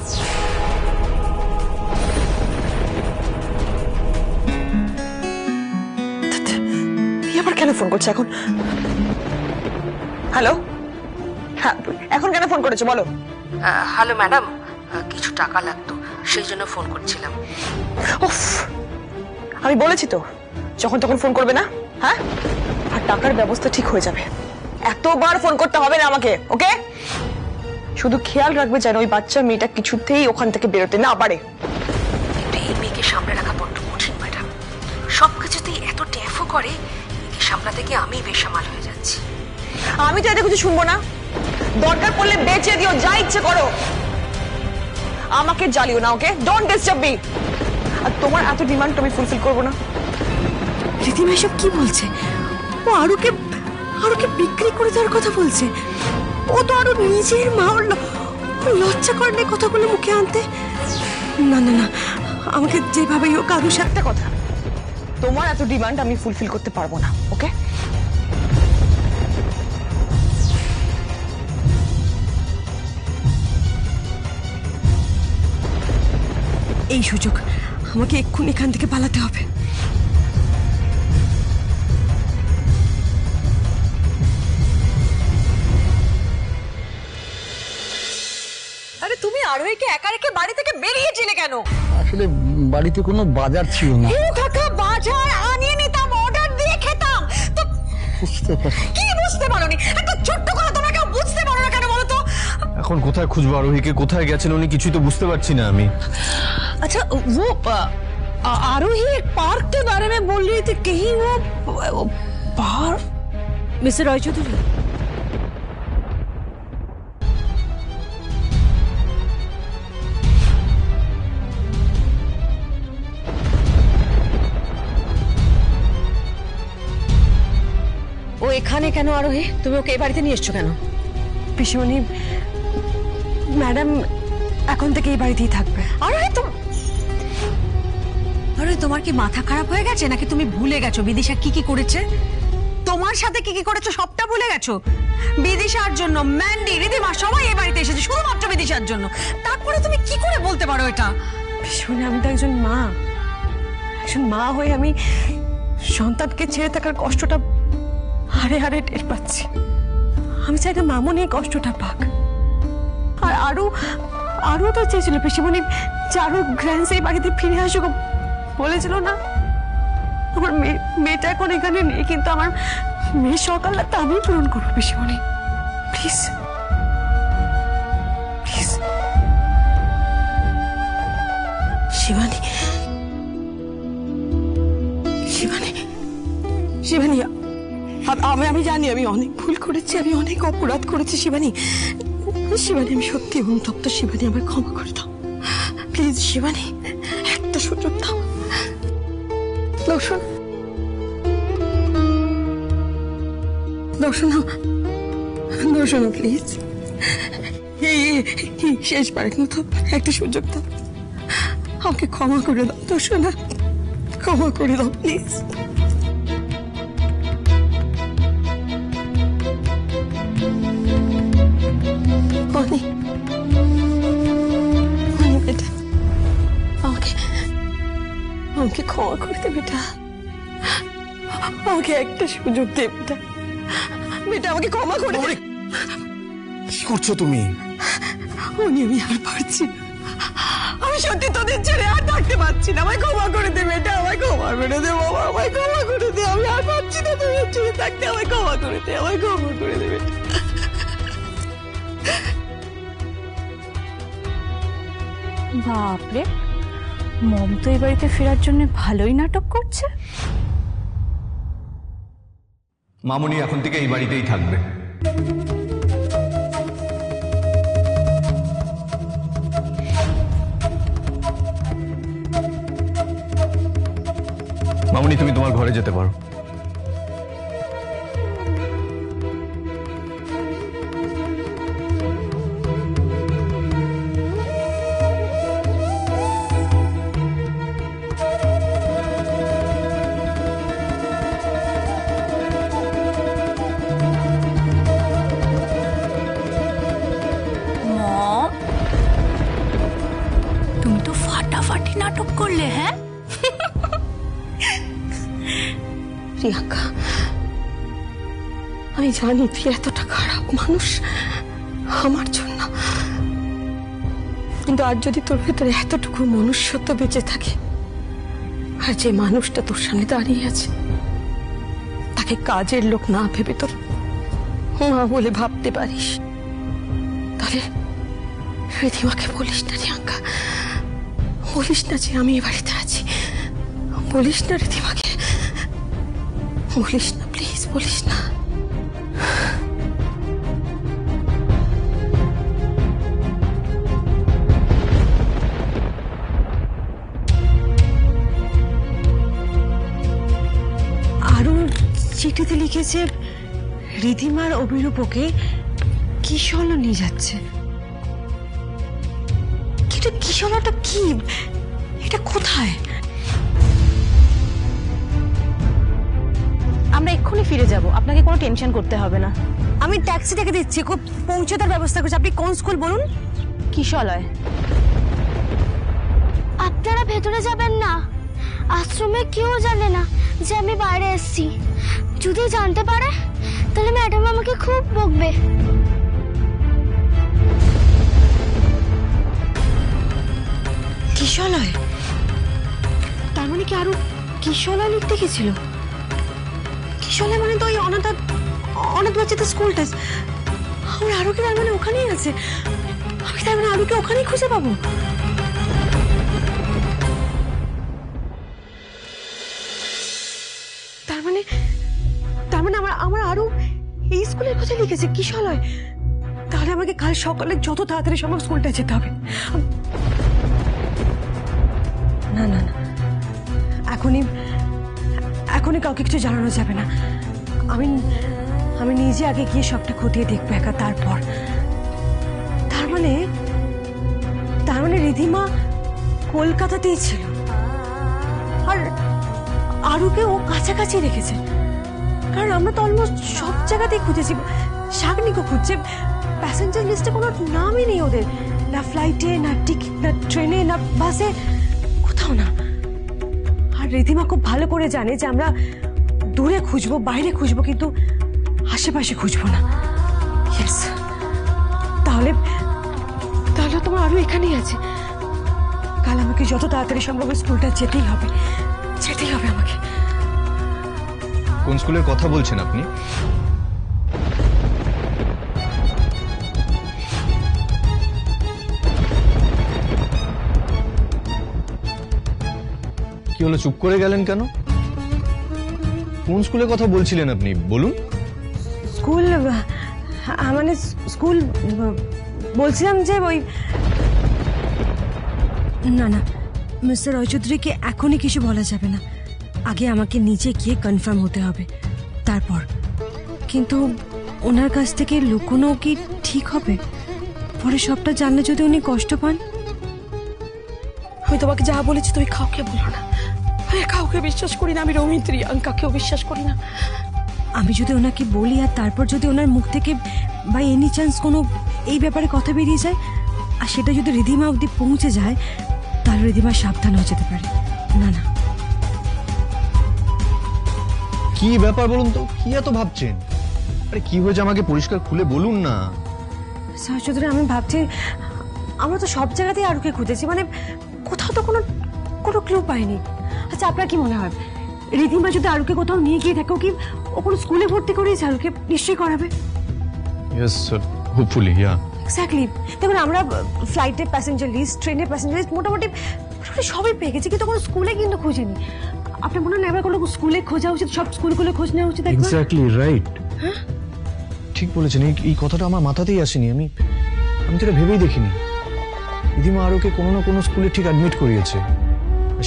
আবার কেন ফোন করছে এখন? হ্যালো, হ্যাঁ এখন কেন ফোন করেছো বলো? হ্যালো ম্যাডাম, কিছু টাকা লাগতো, সেই জন্য ফোন করছিলাম। উফ, আমি বলেছি তো যখন তখন ফোন করবে না, হ্যাঁ? আর টাকার ব্যবস্থা ঠিক হয়ে যাবে। এতবার ফোন করতে হবে না আমাকে, ওকে? শুধু খেয়াল রাখবে যেন ওই বাচ্চা মেয়েটা কিছুতেই ওখান থেকে বেরোতে না পারে। এই মেয়েকে সামনে রাখা বড্ড কঠিন ম্যাডাম। সবকিছুতেই এত ট্যাফও করে, একে সামলাতে গিয়ে আমি বেসামাল হয়ে যাচ্ছি। আমি তো এতে কিছু শুনবো না। দরকার পড়লে বেঁচে দিও, যা ইচ্ছে করো, আমাকে জ্বালিও না, ওকে? Don't disturb me. আর তোমার এত ডিমান্ড আমি ফুলফিল করবো না। রীতিমা এসব কি বলছে? ও আরুকে বিক্রি করে দেওয়ার কথা বলছে। ও তো আরো নিজের মা, ওর লজ্জা করে না কথাগুলো মুখে আনতে। না না না, আমাকে যেভাবেই হোক আরুর সাথে কথা। তোমার এত ডিমান্ড আমি ফুলফিল করতে পারবো না, ওকে? এই সুযোগ, আমাকে এক্ষুনি এখান থেকে পালাতে হবে। আরে তুমি আরোহীকে একা রেখে বাড়ি থেকে বেরিয়েছিলে কেন? আসলে বাড়িতে কোনো বাজার ছিল না। কাকা, বাজার আনিয়ে নিতাম, অর্ডার দিয়ে খেতাম। তো বুঝতে পারছি। কি বুঝতে পারোনি? এত ছোট্ট করে তোমরা কেউ বুঝতে পারো না কেন বলো তো? এখন কোথায় খুঁজবো আরোহীকে? কোথায় গেছেন উনি? কিছুই তো বুঝতে পারছি না আমি। अच्छा वो आरोही एक पार्क के बारे में बोल रही थी, कहीं वो बाहर। মিস্টার রয় চৌধুরী, ও এখানে কেন? আরোহী, তুমি ওকে এই বাড়িতে নিয়ে এসছো কেন? পিসিমণি, ম্যাডাম এখন থেকে এই বাড়িতেই থাকবে। আরে তোমার কি মাথা খারাপ হয়ে গেছে নাকি তুমি ভুলে গেছো বিদিশা কি কি করেছে? তোমার সাথে কি কি করেছো সবটা ভুলে গেছো? বিদিশার জন্য ম্যান্ডি, রিধিমা সবাই এই বাড়িতে এসেছে শুধুমাত্র বিদিশার জন্য। তারপরে তুমি কি করে বলতে পারো এটা? পিসিমণি, আমি তো একজন মা হয়ে আমি সন্তানকে ছেড়ে থাকার কষ্টটা হারে হারে টের পাচ্ছি। আমি চাই না মামনি এই কষ্টটা পাক। আর আরো তো চেয়েছিল পিসিমণি, চারু গ্র্যান্ডস এই বাড়িতে ফিরে আসুক। বলেছিল না আমার মেয়েটা এখন এখানে নেই, কিন্তু আমার মেয়ের সকালটা আমি পূরণ করবো। পিসিমণি প্লিজ প্লিজ। শিবানী, শিবানী, শিবানী, আমি জানি আমি অনেক ভুল করেছি, আমি অনেক অপরাধ করেছি শিবানী। শিবানী, আমি সত্যি অনুতপ্ত। শিবানী, আমার ক্ষমা করে দাও প্লিজ। শিবানী, একটা সুযোগ দাও। দর্শন, প্লিজ এই শেষবারের মতো একটা সুযোগ দাও, আমাকে ক্ষমা করে দাও দর্শনা, ক্ষমা করে দাও প্লিজ। বেটা আমাকে ক্ষমা করে দে বেটা, আমাকে একটা সুযোগ দে বেটা, বেটা আমাকে ক্ষমা করে দে। কি করছো তুমি? আমি আর পারছি না, আমি সত্যি তোদের ছেড়ে আর থাকতে পারছি না, আমায় ক্ষমা করে দে বেটা, আমায় ক্ষমা করে দে বাবা, আমায় ক্ষমা করে দে, আমি আর পারছি না তোদের ছেড়ে থাকতে, আমায় ক্ষমা করে দে, আমায় ক্ষমা করে দে বেটা। বাপরে, মম তো এই বাড়িতে ফেরার জন্য ভালোই নাটক করছে। মামুনি এখন থেকে এই বাড়িতেই থাকবে। মামুনি তুমি তোমার ঘরে যেতে পারো। মম, তুমি তো ফাটাফাটি নাটক করলে। হ্যাঁ প্রিয়াঙ্কা, আমি জানি তুই এতটা খারাপ মানুষ আমার জন্য, কিন্তু আর যদি তোর ভেতরে এতটুকু মনুষ্যত্ব বেঁচে থাকে, আর যে মানুষটা তোর সামনে দাঁড়িয়ে আছে তাকে কাজের লোক না ভেবে তোর মা বলে ভাবতে পারিস, তাহলে রিধিমাকে বলিস না প্রিয়াঙ্কা, বলিস না যে আমি এ বাড়িতে আছি, বলিস না রিধিমাকে, বলিস না প্লিজ, বলিস না। আরও চিঠিতে লিখেছে রিধিমার অভিরূপকে কিশোর নিয়ে যাচ্ছে। কিন্তু কিশোরটা কি, এটা কোথায়? আমরা এক্ষুনি ফিরে যাব, আপনাকে কোনো টেনশন করতে হবে না। আমি ট্যাক্সি ডেকে দিচ্ছি, খুব পৌঁছে দেওয়ার ব্যবস্থা করছি। আপনি কোন স্কুল বলুন? কিশলয়। আপনারা ভেতরে যাবেন না, আশ্রমে কেউ জানে না যে আমি বাইরে এসেছি, যদি জানতে পারে তাহলে ম্যাডাম আমাকে খুব বকবে। কিশলয়, তার মানে কি আরো কিশলয় লিখতে গেছিল? কিশলয় মানে তো ওই অনাথ বাচ্চাদের স্কুলটা, আমার আরো কি তার মানে ওখানেই আছে? আমি তার মানে আরোকে ওখানেই খুঁজে পাবো? তার মানে আমার আরো এই স্কুলের কথা লিখেছে কিশলয়, তাহলে আমাকে কাল সকালে যত তাড়াতাড়ি সম্ভব স্কুলটা যেতে হবে। না না না, এখনই কাউকে কিছু জানানো যাবে না। আমি নিজে আগে গিয়ে সবটা খতিয়ে দেখবো একা, তারপর। তার মানে রিধিমা কলকাতাতেই ছিল, আর আরুকে ও কাছাকাছি রেখেছে, কারণ আমরা তো অলমোস্ট সব জায়গাতেই খুঁজেছি। শাগনিকও খুঁজছে, প্যাসেঞ্জার লিস্টে কোনো নামই নেই ওদের, না ফ্লাইটে, না টিকিট, না ট্রেনে, না বাসে, কোথাও না। আর রিধিমা খুব ভালো করে জানে যে আমরা দূরে খুঁজবো, বাইরে খুঁজবো, কিন্তু আশেপাশে খুঁজবো না। ইয়েস, তাহলে তোমার আরো এখানেই আছে। কাল আমাকে যত তাড়াতাড়ি সম্ভব স্কুলটা যেতেই হবে আমাকে। কোন স্কুলের কথা বলছেন আপনি? কি হলো, চুপ করে গেলেন কেন? কোন স্কুলের কথা বলছিলেন আপনি, বলুন। স্কুল মানে স্কুল বলছিলাম যে ওই, না মিস্টার রয়চৌধুরীকে এখনই কিছু বলা যাবে না, আগে আমাকে নিজে গিয়ে কনফার্ম হতে হবে, তারপর। কিন্তু ওনার কাছ থেকে লুকোনো কি ঠিক হবে? পরে সবটা জানলে যদি উনি কষ্ট পান। আমি তোমাকে যা বলেছি তুমি কাউকে বলো না। আমি কাউকে বিশ্বাস করি না, আমি রৌমিত্রী কাকেও বিশ্বাস করি না। আমি যদি ওনাকে বলি আর তারপর যদি ওনার মুখ থেকে বাই এনি চান্স কোনো এই ব্যাপারে কথা বেরিয়ে যায় আর সেটা যদি রিধিমা অবধি পৌঁছে যায়, তাহলে রিধিমা সাবধান হয়ে যেতে পারে। না না, কি ব্যাপার বলুন তো, কি এত ভাবছেন? আরে কি হয়েছে আমাকে পরিষ্কার খুলে বলুন না। সহচৌধুরী, আমি ভাবছি আমরা তো সব জায়গাতেই আরুকে খুঁজেছি, মানে কোথাও তো কোনো ক্লু পাইনি। আচ্ছা, আপনার কি মনে হয় রিধিমা যদি আরুকে কোথাও নিয়ে গিয়ে থাকে, কি ও কোনো স্কুলে ভর্তি করিয়েছে? আরুকে নিশ্চয়ই করাবে। ইয়েস হোপফুলি, ইয়া এক্স্যাক্টলি। দেখুন, আমরা ফ্লাইটের প্যাসেঞ্জার লিস্ট, ট্রেনের প্যাসেঞ্জার লিস্ট মোটামুটি সবই পেয়ে গেছি, কিন্তু কোনো স্কুলে কিন্তু খুঁজিনি। আপনার মনে হয় না এবার কোনো স্কুলে খোঁজা উচিত? সব স্কুলগুলো খোঁজ নেওয়া উচিত। এক্স্যাক্টলি রাইট, ঠিক বলেছেন। এই কথাটা আমার মাথাতেই আসেনি। আমি তো এটা ভেবেই দেখিনি। রিধিমা আরুকে কোনো না কোনো স্কুলে ঠিক অ্যাডমিট করিয়েছে।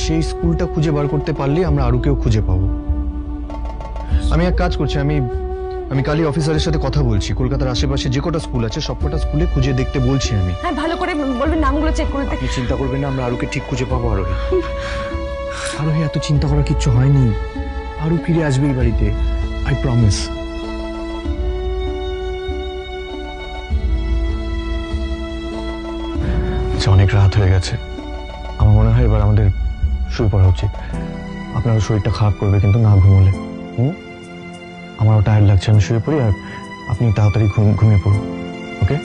সেই স্কুলটা খুঁজে বার করতে পারলে আমরা আরুকেও খুঁজে পাবো। আমি এক কাজ করছি, আমি কালই অফিসারের সাথে কথা বলছি। কলকাতার আশেপাশে যে কটা স্কুল আছে সব কটা স্কুলে খুঁজে দেখতে বলছি আমি। হ্যাঁ, ভালো করে বলবেন, নামগুলো চেক করে আপনি চিন্তা করবেন না, আমরা আরুকে ঠিক খুঁজে পাবো। আরোহী এত চিন্তা করার কিচ্ছু হয়নি। আরু ফিরে আসবে এই বাড়িতে, আই প্রমিস। আচ্ছা, অনেক রাত হয়ে গেছে, আমার মনে হয় এবার আমাদের শুয়ে পড়া উচিত। আপনার শরীরটা খারাপ করবে কিন্তু না ঘুমোলে। আমারও টায়ার্ড লাগছে, আমি শুয়ে পড়ি আর আপনি তাড়াতাড়ি ঘুমিয়ে পড়ুন, ওকে?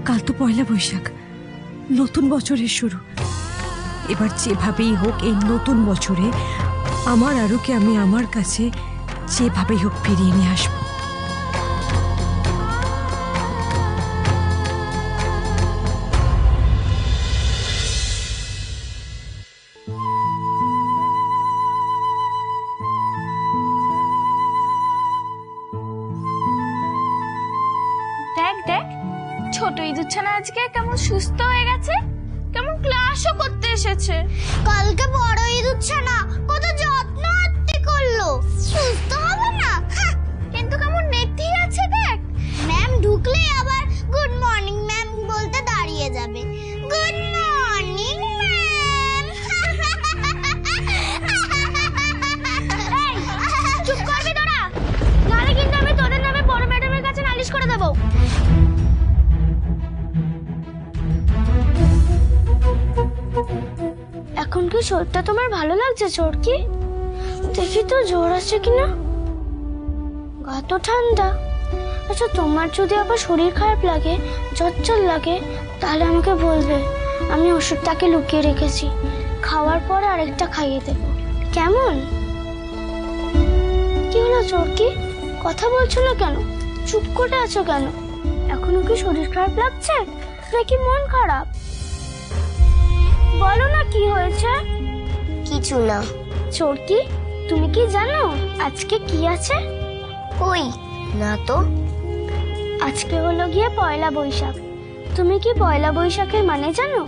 কাল তো পয়লা বৈশাখ, নতুন বছরের শুরু। এবার যেভাবেই হোক এই নতুন বছরে আমার আরুকে আমি আমার কাছে যেভাবেই হোক ফিরিয়ে নিয়ে আসবো। দেখ দেখ, ছোট ইঁদুরছানা আজকে কেমন সুস্থ হয়ে গেছে, কেমন ক্লাসও করতে এসেছে। কালকে বড় ইঁদুরছানা কত যত্ন আত্তি করলো, সুস্থ হবে না? কিন্তু কেমন নেতি আছে দেখ। ম্যাম ঢুকলেই আবার গুড মর্নিং ম্যাম বলতে দাঁড়িয়ে যাবে। Good morning ma'am. চুপ করবি তোরা, নাহলে কিন্তু আমি তোদের নামে বড় ম্যাডামের কাছে নালিশ করে দেবো। এখন কি শরীরটা তোমার ভালো লাগছে চোরকি? দেখি তো জ্বর আছে কিনা, গা তো ঠান্ডা। আচ্ছা, তোমার যদি আবার শরীর খারাপ লাগে, জ্বর লাগে, তাহলে আমাকে বলবে, আমি ওষুধটাকে লুকিয়ে রেখেছি, খাওয়ার পর আরেকটা খাইয়ে দেবো, কেমন? কি হলো চোরকি, কথা বলছো না কেন? চুপ করে আছো কেন? এখনো কি শরীর খারাপ লাগছে নাকি মন খারাপ? বলো না কি হয়েছে। কিছু না। চোরকি, তুমি কি জানো আজকে কি আছে? কই না তো। আজকে হলো গিয়ে পয়লা বৈশাখ। তুমি কি পয়লা বৈশাখের মানে জানো?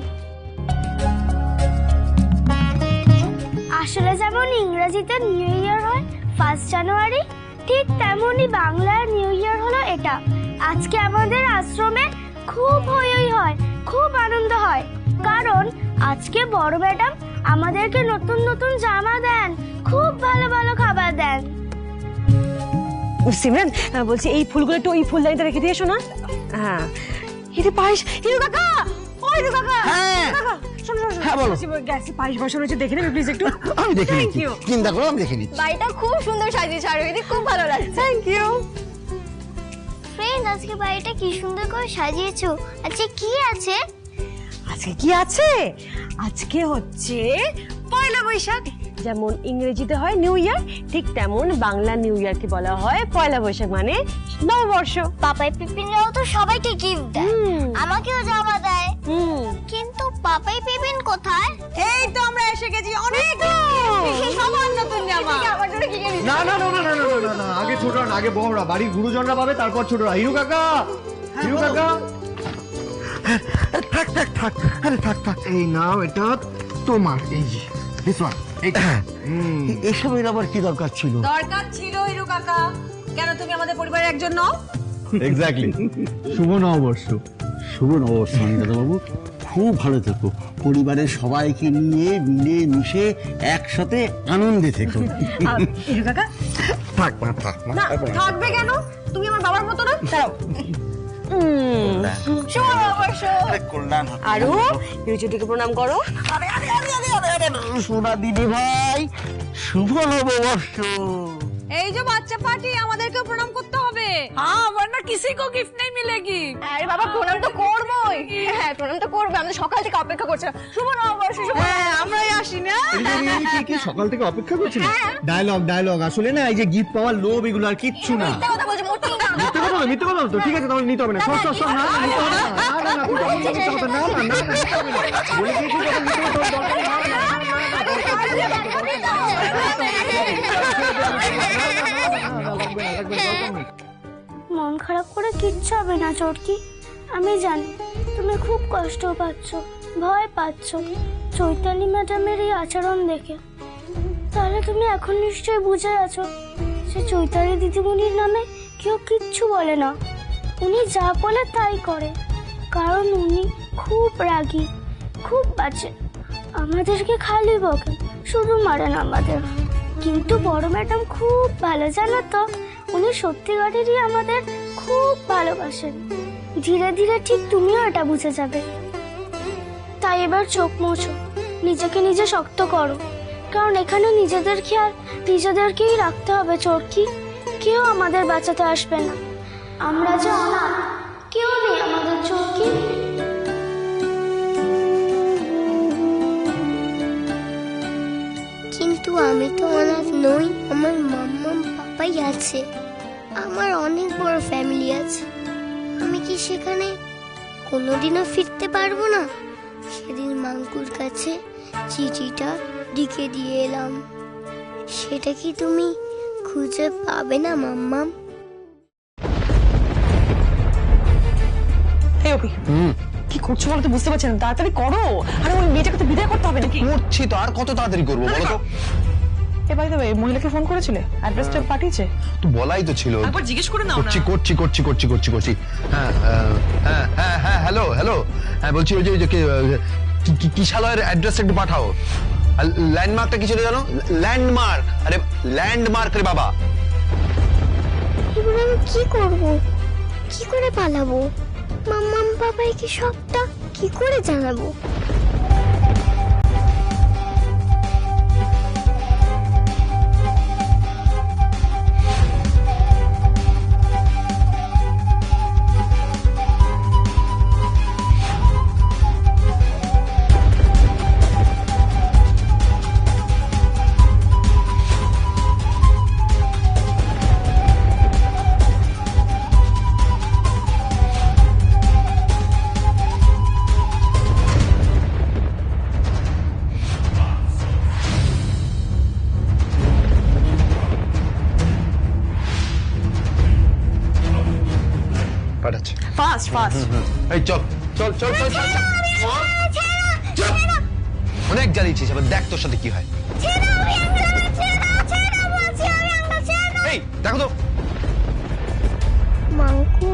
আসলে যেমন ইংরেজিতে নিউ ইয়ার হয় 1 জানুয়ারি, ঠিক তেমনই বাংলার নিউ ইয়ার হলো এটা। আজকে আমাদের আশ্রমে খুব হই হয়, খুব আনন্দ হয়, কারণ আজকে বড় ম্যাডাম আমাদেরকে নতুন নতুন জামা দেন, খুব ভালো ভালো খাবার দেন। সিমরান, বলছি এই ফুলগুলো একটু ওই ফুলদানিতে রেখে দিয়ে এসো না। হ্যাঁ, হিরু পায়েস, হিরু কাকা, ও হিরু কাকা। হ্যাঁ। কাকা, শোনো শোনো, হ্যাঁ, বলো। গ্যাসে পায়েস বসানো হচ্ছে, দেখে নেবে প্লিজ একটু। আমি দেখে Thank নিচ্ছি, you. চিন্তা করো, আমি দেখে নিচ্ছি। বাড়িটা খুব সুন্দর সাজিয়েছে আর খুব ভালো লাগছে। Thank you. ফ্রেন্ড, আজকে বাড়িটা কি সুন্দর করে সাজিয়েছো। আজকে কি আছে? আজকে কি আছে? আজকে হচ্ছে পয়লা বৈশাখ। যেমন ইংরেজিতে হয় নিউ ইয়ার, ঠিক তেমন বাংলা নিউ ইয়ারকে বলা হয় পয়লা বৈশাখ, মানে নববর্ষ। পাপাই পিপিনরাও তো সবাইকে গিফট দেয়, আমাকেও জামা দেয়। কিন্তু পাপাই পিপিন কোথায়? এই তো আমরা এসে গেছি, অনেক সবার নতুন জামা আমার জন্য কি কিনেছিস? না না না না না না না না আগে ছোটরা না, আগে বড়রা, বাড়ির গুরুজনরা পাবে, তারপর ছোটরা। হিরু কাকা, হিরু কাকা, থাক থাক থাক, আরে থাক থাক, এই নাও, এটা তোমার, এই যে দিস ওয়ান। এসবের আবার কি দরকার ছিল? দরকার ছিল হিরু কাকা। কেন তুমি আমাদের পরিবারের একজন নও? এক্স্যাক্টলি। শুভ নববর্ষ। শুভ নববর্ষ দাদাবাবু, খুব ভালো থেকো, পরিবারের সবাইকে নিয়ে মিলে মিশে একসাথে আনন্দে থেকো। হিরু কাকা থাক মা, থাক মা। না, থাকবে কেন? তুমি আমার বাবার মতো না। দাঁড়াও। শুভ নববর্ষ। আরু, হিরুচুটিকে প্রণাম করো। সোনা দিদি ভাই, শুভ নববর্ষ। এই যে বাচ্চা পার্টি, আমাদেরকে প্রণাম করতে হবে। হ্যাঁ, वरना किसी को गिफ्ट नहीं मिलेगी। আরে বাবা, প্রণাম তো করবোই। হ্যাঁ, প্রণাম তো করবো। আমরা সকাল থেকে অপেক্ষা করছি। শুভ নববর্ষ। হ্যাঁ, আমরাই আসি না। কি সকাল থেকে অপেক্ষা করছেন? ডায়লগ ডায়লগ, আসলে না এই যে গিফট পাওয়ার লোভ, এগুলো আর কিচ্ছু না। মিথ্যা কথা বলছি, মোটেই না। মিথ্যে কথা বলো, মিথ্যে কথা বলো তো, ঠিক আছে তাহলে নিতে হবে না। সর সর সর, না না নিতে হবে না, না না না, তুই তখন মিথ্যে কথা, না না না না, নিতে হবে না। বলে দিয়েছি কথা মিথ্যে কথা দরকার নেই, না না মন খারাপ করে কিচ্ছু হবে না চটকি। আমি জানি তুমি খুব কষ্ট পাচ্ছ, ভয় পাচ্ছ চৈতালি ম্যাডামের এই আচরণ দেখে। তাহলে তুমি এখন নিশ্চয়ই বুঝে আছো যে চৈতালি দিদিমণির নামে কেউ কিচ্ছু বলে না। উনি যা বলে তাই করে, কারণ উনি খুব রাগী, খুব বাজে। আমাদেরকে খালি বকে, শুধু মারেন আমাদের। কিন্তু বড় ম্যাডাম খুব ভালো, জানো তো? উনি সত্যিকারেরই আমাদের খুব ভালোবাসেন। ধীরে ধীরে ঠিক তুমিও এটা বুঝে যাবে। তাই এবার চোখ মোছো, নিজেকে নিজে শক্ত করো, কারণ এখানে নিজেদের খেয়াল নিজেদেরকেই রাখতে হবে চোরকি। কেউ আমাদের বাঁচাতে আসবে না। আমরা যে অনাথ, কেউ নেই আমাদের চোরকি। কিন্তু আমি তো অনাথ নই, আমার মাম্মা পাপাই আছে, আমার অনেক বড় ফ্যামিলি আছে। আমি কি সেখানে কোনোদিনও ফিরতে পারবো না? সেদিন মাঙ্কুর কাছে চিঠিটা লিখে দিয়ে এলাম, সেটা কি তুমি খুঁজে পাবে না মাম্মাম? কি করছো বলো তো, বুঝতে পারছি না। তাড়াতাড়ি করো। আরে ওই মেয়েটাকে তো বিদায় করতে হবে নাকি? করছি তো, আর কত তাড়াতাড়ি করবো বলো তো? বাই দ্য ওয়ে, মহিলাকে ফোন করেছিলে? অ্যাড্রেসটা পাঠিয়েছে? তো বলাই তো ছিল। একবার জিজ্ঞেস করে নাও না। করছি। হ্যাঁ হ্যাঁ হ্যাঁ হ্যাঁ, হ্যালো হ্যালো, হ্যাঁ বলছি ওই যে কিশালয়ের অ্যাড্রেসটা একটু পাঠাও। আর ল্যান্ডমার্কটা কি ছিল জানো? ল্যান্ডমার্ক, আরে ল্যান্ডমার্ক রে বাবা। এবার আমি কি করব? কি করে পালাবো? মাম্মাম পাপাইকে সবটা কি করে জানাবো? পাঠাচ্ছি। Fast fast. এই চল চল চল চল চল চল। অনেক জ্বালিয়েছিস, এবার দেখ তোর সাথে কি হয়। এই দেখো তো। মাঙ্কু,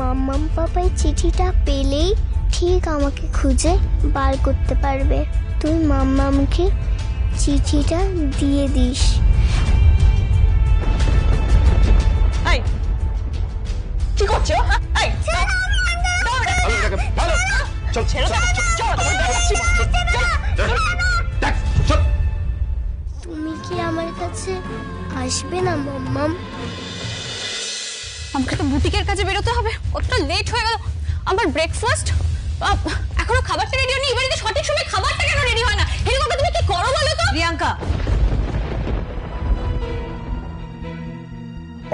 মাম্মাম পাপাই চিঠিটা পেলেই ঠিক আমাকে খুঁজে বার করতে পারবে। তুই মাম্মামকে চিঠিটা দিয়ে দিস। এই কি করছো? এই ভালো চল ছেড়ে দাও। তুমি কি আমার কাছে আসবে না মাম্মাম? আমাকে তো বুটিকের কাছে বেরোতে হবে, কতটা লেট হয়ে গেল। আমার ব্রেকফাস্ট এখনো খাবারটা রেডি হয়নি। এবারে তো সঠিক সময় খাবারটা কেন রেডি হয় না? এরকম তুমি কি করো বলো তো? প্রিয়াঙ্কা,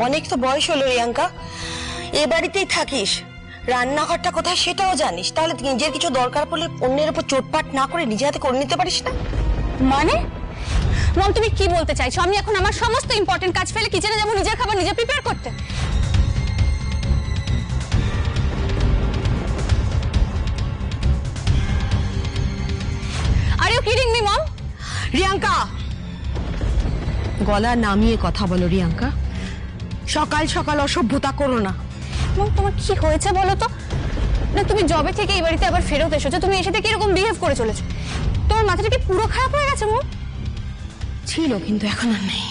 অনেক তো বয়স হলো রিয়াঙ্কা, এ বাড়িতেই থাকিস, রান্নাঘরটা কোথায় সেটাও জানিস, তাহলে নিজের কিছু দরকার পড়লে অন্যের উপর চোটপাট না করে নিজে হাতে করে নিতে পারিস না? মানে মম তুমি কি বলতে চাইছো? আমি এখন আমার সমস্ত ইম্পর্টেন্ট কাজ ফেলে কিচেনে যাবো নিজের খাবার নিজে প্রিপেয়ার করতে? Are you kidding me mom? Riyanka, গলা নামিয়ে কথা বলো রিয়াঙ্কা। সকাল সকাল অসভ্যতা করো না। মম তোমার কি হয়েছে বলো তো? না তুমি জবে থেকে এই বাড়িতে আবার ফেরত এসেছো, তুমি এসে থেকে এরকম বিহেভ করে চলেছো। তোমার মাথাটা কি পুরো খারাপ হয়ে গেছে মম? ছিল, কিন্তু এখন আর নেই।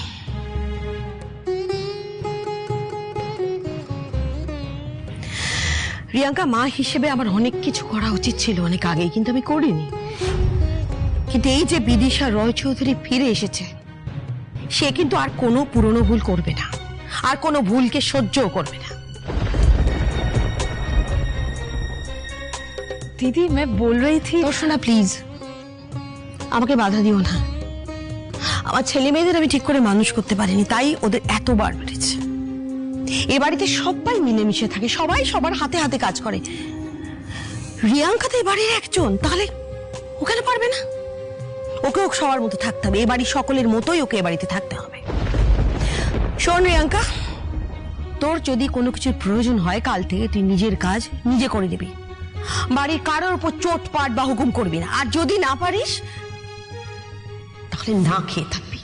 রিয়াঙ্কা, মা হিসেবে আমার অনেক কিছু করা উচিত ছিল অনেক আগেই, কিন্তু আমি করিনি। কিন্তু এই যে বিদিশা রয় চৌধুরী ফিরে এসেছে, সে কিন্তু আর কোনো পুরনো ভুল করবে না, আর কোনো ভুলকে সহ্যও করবে না। दीदी मैं बोल रही थी। দর্শনা প্লিজ, আমাকে বাধা দিও না। আমার ছেলে মেয়েদের আমি ঠিক করে মানুষ করতে পারিনি, তাই ওদের এতবার বেড়েছে। এ বাড়িতে সবাই মিলেমিশে থাকে, সবাই সবার হাতে হাতে কাজ করে। রিয়াঙ্কা তো এ বাড়ির একজন, তাহলে ওখানে পারবে না? ওকে সবার মতো থাকতে হবে, এ বাড়ির সকলের মতোই ওকে এ বাড়িতে থাকতে হবে। শোন রিয়াঙ্কা, তোর যদি কোনো কিছুর প্রয়োজন হয়, কাল থেকে তুই নিজের কাজ নিজে করে দিবি। বাড়ির কারোর উপর চোটপাট বা হুকুম করবি না। আর যদি না পারিস তাহলে না খেয়ে থাকবি।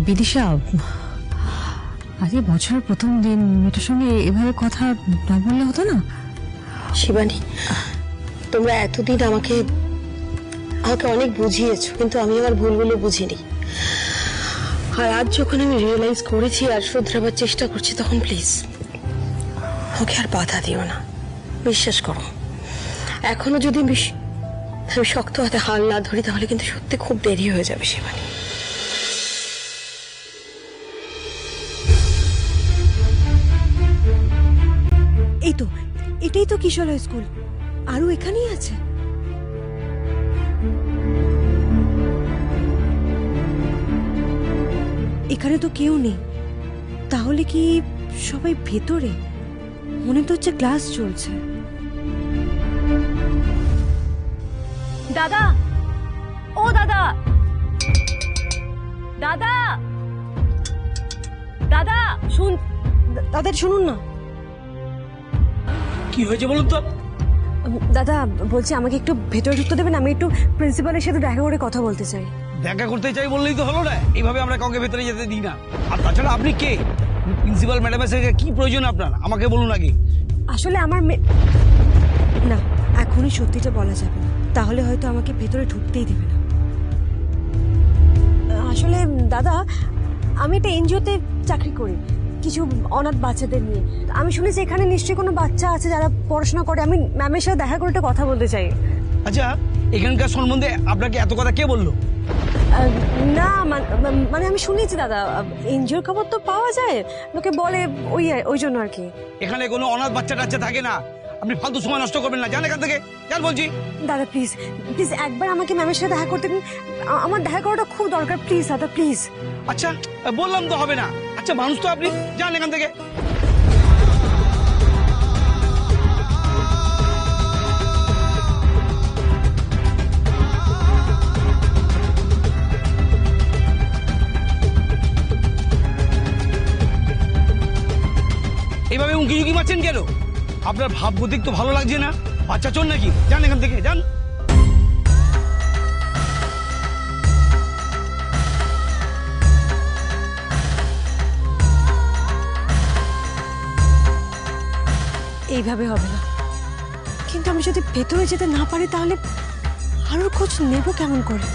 বিদিশা, আজকে বছরের প্রথম দিন, মেয়েটার সঙ্গে এভাবে কথা না বললে হতো না? শিবানী, তোমরা এতদিন আমাকে অনেক বুঝিয়েছো, কিন্তু আমি আমার ভুলগুলো বুঝিনি। আর আজ যখন আমি রিয়েলাইজ করেছি আর শুধরাবার চেষ্টা করছি, তখন প্লিজ ওকে আর বাধা দিও না। বিশ্বাস করো, এখনো যদি আমি শক্ত হাতে হাল না ধরি, তাহলে কিন্তু সত্যি খুব দেরি হয়ে যাবে শিবানী। এই তো, এটাই তো কিশোর স্কুল। আরও এখানেই আছে। এখানে তো কেউ নেই, তাহলে কি সবাই ভেতরে? মনে তো হচ্ছে ক্লাস চলছে। দাদা, ও দাদা, দাদা, দাদা শুন, দাদা শুনুন না। কি হয়েছে বলুন তো? দাদা বলছি, আমাকে একটু ভেতরে ঢুকতে দেবেন? আমি একটু প্রিন্সিপালের সাথে দেখা করে কথা বলতে চাই। দেখা করতে চাই বললেই তো হলো না? এইভাবে আমরা কাউকে ভেতরে যেতে দিই না। আর তাছাড়া আপনি কে? প্রিন্সিপাল ম্যাডামের সাথে কি প্রয়োজন আপনার? আমাকে বলুন আগে। আসলে আমার না, এখনই সত্যিটা বলা যাবে না, তাহলে হয়তো আমাকে ভেতরে ঢুকতেই দেবে না। আসলে দাদা, আমি একটা এনজিওতে চাকরি করি, কিছু অনাথ বাচ্চাদের নিয়ে। আমি শুনেছি এখানে নিশ্চয়ই কোনো বাচ্চা আছে যারা পড়াশোনা করে। আমি ম্যামের সাথে দেখা করে একটা কথা বলতে চাই। আচ্ছা, এখানকার সম্বন্ধে আপনাকে এত কথা কে বললো? না মানে আমি শুনেছি দাদা, এনজিওর খবর তো পাওয়া যায়, লোকে বলে, ওই জন্য আর কি। এখানে কোনো অনাথ বাচ্চা টাচ্চা থাকে না। আপনি ফালতু সময় নষ্ট করবেন না, যান এখান থেকে, যান বলছি। দাদা প্লিজ প্লিজ, একবার আমাকে ম্যামের সাথে দেখা করতে দিন। আমার দেখা করাটা খুব দরকার, প্লিজ দাদা প্লিজ। আচ্ছা বললাম তো হবে না। আচ্ছা মানুষ তো আপনি, যান এখান থেকে। এইভাবে উঁকি ঝুঁকি মারছেন কেন? আপনার ভাবগতিক তো ভালো লাগছে না। বাচ্চা চোর নাকি? যান এখান থেকে, যান। এইভাবে হবে না, কিন্তু আমি যদি ভেতরে যেতে না পারি, তাহলে আরোর খোঁজ নেব কেমন করে?